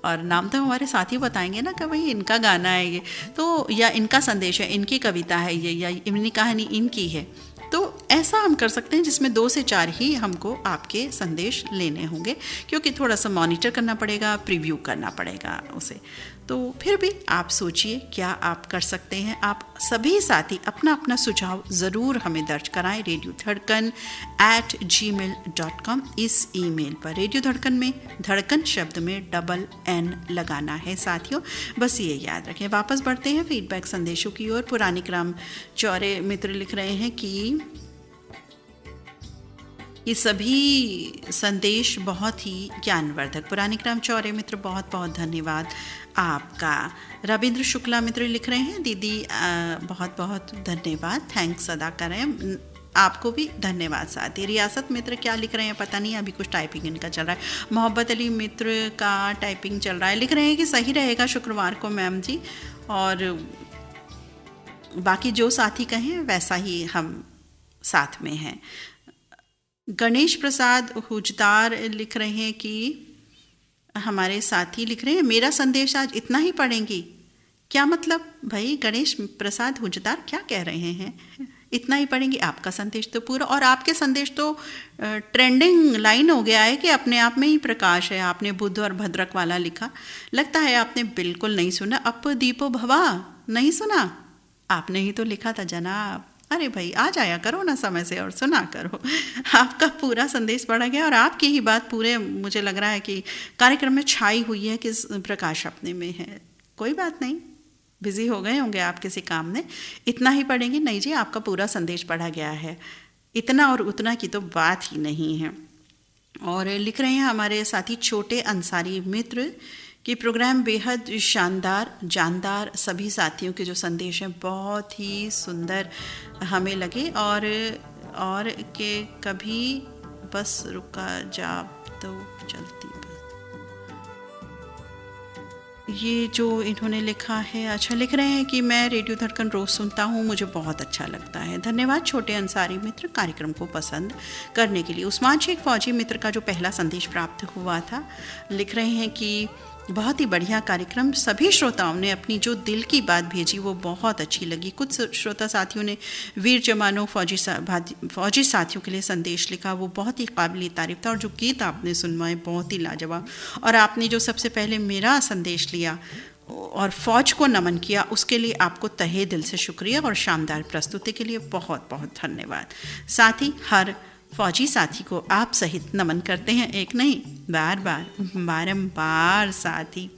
[SPEAKER 1] और नाम तो हमारे साथी बताएंगे ना कि भाई इनका गाना है ये, तो या इनका संदेश है, इनकी कविता है ये, या इनकी कहानी इनकी है, तो ऐसा हम कर सकते हैं जिसमें 2 से 4 ही हमको आपके संदेश लेने होंगे, क्योंकि थोड़ा सा मॉनिटर करना पड़ेगा, प्रीव्यू करना पड़ेगा उसे। तो फिर भी आप सोचिए क्या आप कर सकते हैं। आप सभी साथी अपना अपना सुझाव ज़रूर हमें दर्ज कराएं radiodhadkan@gmail.com इस ईमेल पर। रेडियो धड़कन में धड़कन शब्द में डबल एन लगाना है साथियों, बस ये याद रखें। वापस बढ़ते हैं फीडबैक संदेशों की ओर। पुरानी क्राम चौरे मित्र लिख रहे हैं कि ये सभी संदेश बहुत ही ज्ञानवर्धक। पुरानी क्राम चौरे मित्र बहुत बहुत धन्यवाद आपका। रविंद्र शुक्ला मित्र लिख रहे हैं, दीदी बहुत बहुत धन्यवाद, थैंक्स अदा करें, आपको भी धन्यवाद साथी। रियासत मित्र क्या लिख रहे हैं पता नहीं, अभी कुछ टाइपिंग इनका चल रहा है। मोहब्बत अली मित्र का टाइपिंग चल रहा है, लिख रहे हैं कि सही रहेगा शुक्रवार को मैम जी, और बाकी जो साथी कहें वैसा ही हम साथ में हैं। गणेश प्रसाद हुजदार लिख रहे हैं कि हमारे साथी लिख रहे हैं मेरा संदेश आज इतना ही पढ़ेंगी, क्या मतलब भाई गणेश प्रसाद हुजदार क्या कह रहे हैं, इतना ही पढ़ेंगी? आपका संदेश तो पूरा, और आपके संदेश तो ट्रेंडिंग लाइन हो गया है कि अपने आप में ही प्रकाश है। आपने बुध और भद्रक वाला लिखा, लगता है आपने बिल्कुल नहीं सुना। अप दीपो भवा नहीं सुना, आपने ही तो लिखा था जनाब। अरे भाई आ जाया करो ना समय से और सुना करो। आपका पूरा संदेश पढ़ा गया और आपकी ही बात पूरे, मुझे लग रहा है कि कार्यक्रम में छाई हुई है, किस प्रकाश अपने में है। कोई बात नहीं, बिजी हो गए होंगे आप किसी काम में, इतना ही पढ़ेंगे। नहीं जी, आपका पूरा संदेश पढ़ा गया है, इतना और उतना की तो बात ही नहीं है। और लिख रहे हैं हमारे साथी छोटे अंसारी मित्र कि प्रोग्राम बेहद शानदार, जानदार, सभी साथियों के जो संदेश हैं बहुत ही सुंदर हमें लगे, और के कभी बस रुका जा तो चलती बस। ये जो इन्होंने लिखा है, अच्छा लिख रहे हैं कि मैं रेडियो धड़कन रोज़ सुनता हूँ, मुझे बहुत अच्छा लगता है। धन्यवाद छोटे अंसारी मित्र कार्यक्रम को पसंद करने के लिए। उस्मान शेख फौजी मित्र का जो पहला संदेश प्राप्त हुआ था, लिख रहे हैं कि बहुत ही बढ़िया कार्यक्रम, सभी श्रोताओं ने अपनी जो दिल की बात भेजी वो बहुत अच्छी लगी। कुछ श्रोता साथियों ने वीर जवानों फौजी साथियों के लिए संदेश लिखा, वो बहुत ही काबिल तारीफ था। और जो गीत आपने सुनवाए बहुत ही लाजवाब, और आपने जो सबसे पहले मेरा संदेश लिया और फौज को नमन किया, उसके लिए आपको तहे दिल से शुक्रिया, और शानदार प्रस्तुति के लिए बहुत बहुत धन्यवाद। साथ ही हर फौजी साथी को आप सहित नमन करते हैं, एक नहीं बार बार बारंबार साथी।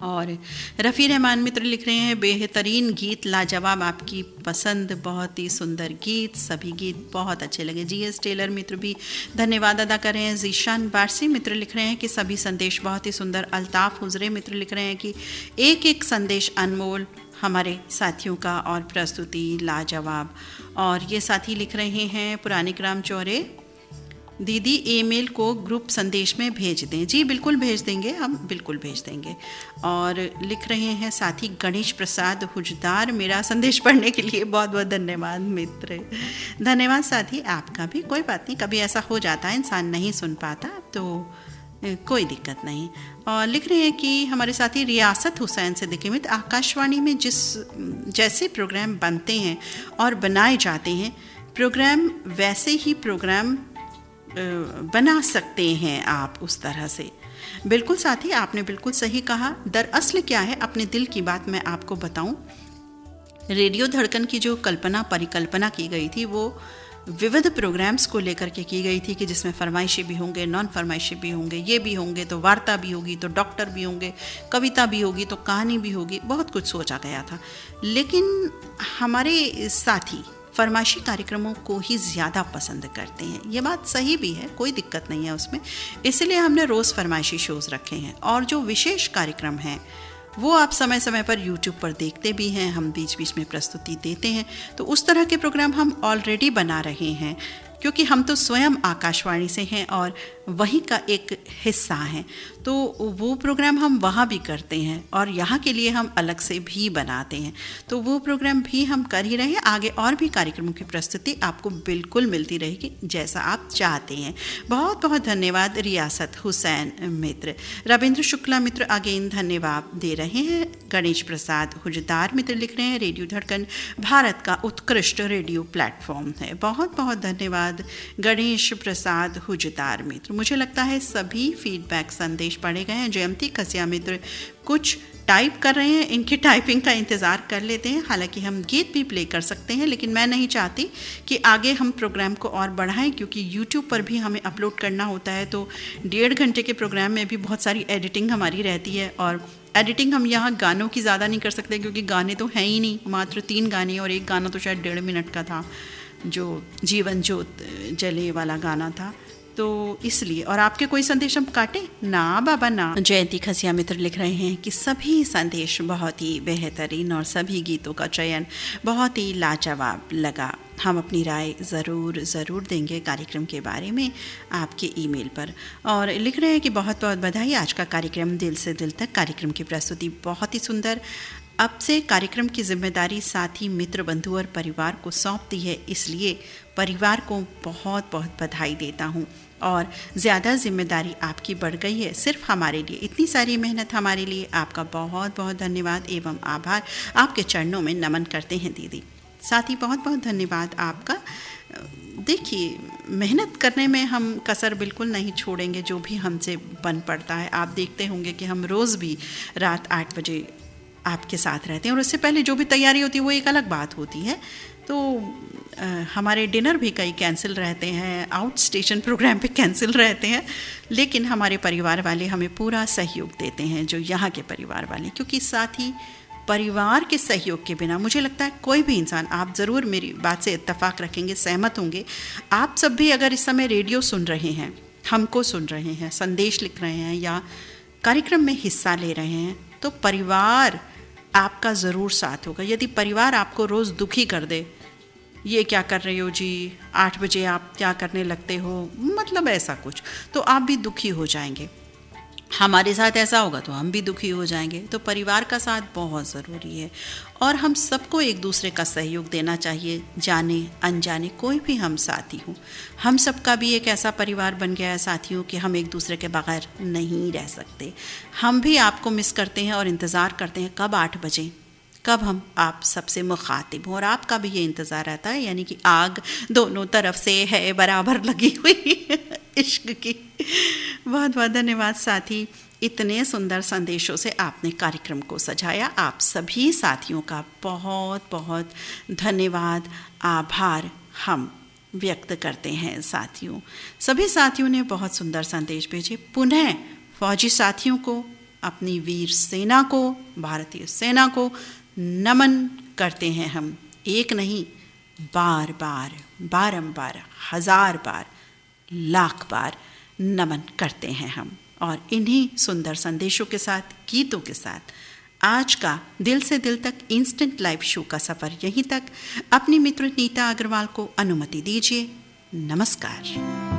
[SPEAKER 1] और रफ़ी रहमान मित्र लिख रहे हैं बेहतरीन गीत, लाजवाब आपकी पसंद, बहुत ही सुंदर गीत, सभी गीत बहुत अच्छे लगे। GS टेलर मित्र भी धन्यवाद अदा कर रहे हैं। जीशान बारसी मित्र लिख रहे हैं कि सभी संदेश बहुत ही सुंदर। अल्ताफ़ हुजरे मित्र लिख रहे हैं कि एक एक संदेश अनमोल हमारे साथियों का, और प्रस्तुति लाजवाब। और ये साथी लिख रहे हैं पुराने ग्राम चौरे, दीदी ईमेल को ग्रुप संदेश में भेज दें। जी बिल्कुल भेज देंगे, हम बिल्कुल भेज देंगे। और लिख रहे हैं साथी गणेश प्रसाद हुजदार, मेरा संदेश पढ़ने के लिए बहुत बहुत धन्यवाद मित्र। धन्यवाद साथी आपका भी। कोई बात नहीं, कभी ऐसा हो जाता है इंसान नहीं सुन पाता, तो कोई दिक्कत नहीं। और लिख रहे हैं कि हमारे साथी रियासत हुसैन से दिखे मित्र, आकाशवाणी में जैसे प्रोग्राम बनते हैं और बनाए जाते हैं, प्रोग्राम वैसे ही प्रोग्राम बना सकते हैं आप उस तरह से। बिल्कुल साथी, आपने बिल्कुल सही कहा। दरअसल क्या है, अपने दिल की बात मैं आपको बताऊं, रेडियो धड़कन की जो परिकल्पना की गई थी वो विविध प्रोग्राम्स को लेकर के की गई थी कि जिसमें फरमाइशी भी होंगे, नॉन फरमाइशी भी होंगे, ये भी होंगे तो वार्ता भी होगी, तो डॉक्टर भी होंगे, कविता भी होगी, तो कहानी भी होगी, बहुत कुछ सोचा गया था। लेकिन हमारे साथी फरमाइशी कार्यक्रमों को ही ज़्यादा पसंद करते हैं। ये बात सही भी है, कोई दिक्कत नहीं है उसमें। इसलिए हमने रोज़ फरमाइशी शोज़ रखे हैं और जो विशेष कार्यक्रम हैं वो आप समय समय पर YouTube पर देखते भी हैं, हम बीच बीच में प्रस्तुति देते हैं। तो उस तरह के प्रोग्राम हम ऑलरेडी बना रहे हैं, क्योंकि हम तो स्वयं आकाशवाणी से हैं और वही का एक हिस्सा हैं, तो वो प्रोग्राम हम वहाँ भी करते हैं और यहाँ के लिए हम अलग से भी बनाते हैं। तो वो प्रोग्राम भी हम कर ही रहे हैं। आगे और भी कार्यक्रमों की प्रस्तुति आपको बिल्कुल मिलती रहेगी जैसा आप चाहते हैं। बहुत बहुत धन्यवाद रियासत हुसैन मित्र। रविंद्र शुक्ला मित्र अगेन धन्यवाद दे रहे हैं। गणेश प्रसाद हुजदार मित्र लिख रहे हैं, रेडियो धड़कन भारत का उत्कृष्ट रेडियो प्लेटफॉर्म है। बहुत बहुत धन्यवाद गणेश प्रसाद हुजदार मित्र। मुझे लगता है सभी फीडबैक संदेश पढ़े गए हैं। जयंती खसिया मित्र कुछ टाइप कर रहे हैं, इनकी टाइपिंग का इंतज़ार कर लेते हैं। हालांकि हम गीत भी प्ले कर सकते हैं, लेकिन मैं नहीं चाहती कि आगे हम प्रोग्राम को और बढ़ाएं, क्योंकि YouTube पर भी हमें अपलोड करना होता है। तो 1.5 घंटे के प्रोग्राम में भी बहुत सारी एडिटिंग हमारी रहती है और एडिटिंग हम यहाँ गानों की ज़्यादा नहीं कर सकते, क्योंकि गाने तो हैं ही नहीं, मात्र 3 गाने और एक गाना तो शायद 1.5 मिनट का था, जो जीवन ज्योत जले वाला गाना था। तो इसलिए, और आपके कोई संदेश हम काटे ना बाबा ना। जयंती खसिया मित्र लिख रहे हैं कि सभी संदेश बहुत ही बेहतरीन और सभी गीतों का चयन बहुत ही लाजवाब लगा। हम अपनी राय ज़रूर देंगे कार्यक्रम के बारे में आपके ईमेल पर। और लिख रहे हैं कि बहुत बहुत बधाई, आज का कार्यक्रम दिल से दिल तक, कार्यक्रम की प्रस्तुति बहुत ही सुंदर। अब से कार्यक्रम की जिम्मेदारी साथी मित्र बंधु और परिवार को सौंप दी है, इसलिए परिवार को बहुत बहुत बधाई देता हूँ। और ज़्यादा जिम्मेदारी आपकी बढ़ गई है सिर्फ हमारे लिए। इतनी सारी मेहनत हमारे लिए, आपका बहुत बहुत धन्यवाद एवं आभार। आपके चरणों में नमन करते हैं दीदी। साथ ही बहुत बहुत धन्यवाद आपका। देखिए, मेहनत करने में हम कसर बिल्कुल नहीं छोड़ेंगे, जो भी हमसे बन पड़ता है। आप देखते होंगे कि हम रोज़ भी रात 8 बजे आपके साथ रहते हैं, और उससे पहले जो भी तैयारी होती है वो एक अलग बात होती है। तो हमारे डिनर भी कई कैंसिल रहते हैं, आउट स्टेशन प्रोग्राम पे कैंसिल रहते हैं, लेकिन हमारे परिवार वाले हमें पूरा सहयोग देते हैं, जो यहाँ के परिवार वाले। क्योंकि साथ ही परिवार के सहयोग के बिना मुझे लगता है कोई भी इंसान, आप ज़रूर मेरी बात से इत्तेफाक रखेंगे, सहमत होंगे। आप सब भी अगर इस समय रेडियो सुन रहे हैं, हमको सुन रहे हैं, संदेश लिख रहे हैं या कार्यक्रम में हिस्सा ले रहे हैं, तो परिवार आपका ज़रूर साथ होगा। यदि परिवार आपको रोज़ दुखी कर दे, ये क्या कर रहे हो जी, 8 बजे आप क्या करने लगते हो, मतलब ऐसा कुछ, तो आप भी दुखी हो जाएंगे। हमारे साथ ऐसा होगा तो हम भी दुखी हो जाएंगे। तो परिवार का साथ बहुत ज़रूरी है और हम सबको एक दूसरे का सहयोग देना चाहिए, जाने अनजाने कोई भी हम साथी हों। हम सबका भी एक ऐसा परिवार बन गया है साथियों कि हम एक दूसरे के बगैर नहीं रह सकते। हम भी आपको मिस करते हैं और इंतज़ार करते हैं कब 8 बजे, कब हम आप सबसे मुखातिब हों, और आपका भी ये इंतज़ार रहता है। यानी कि आग दोनों तरफ से है बराबर लगी हुई इश्क की। बहुत बहुत धन्यवाद साथी, इतने सुंदर संदेशों से आपने कार्यक्रम को सजाया। आप सभी साथियों का बहुत बहुत धन्यवाद, आभार हम व्यक्त करते हैं। साथियों, सभी साथियों ने बहुत सुंदर संदेश भेजे। पुनः फौजी साथियों को, अपनी वीर सेना को, भारतीय सेना को नमन करते हैं हम। एक नहीं, बार बार, बारंबार, 1000 बार, लाख बार नमन करते हैं हम। और इन्हीं सुंदर संदेशों के साथ, गीतों के साथ आज का दिल से दिल तक इंस्टेंट लाइव शो का सफ़र यहीं तक। अपनी मित्र नीता अग्रवाल को अनुमति दीजिए। नमस्कार।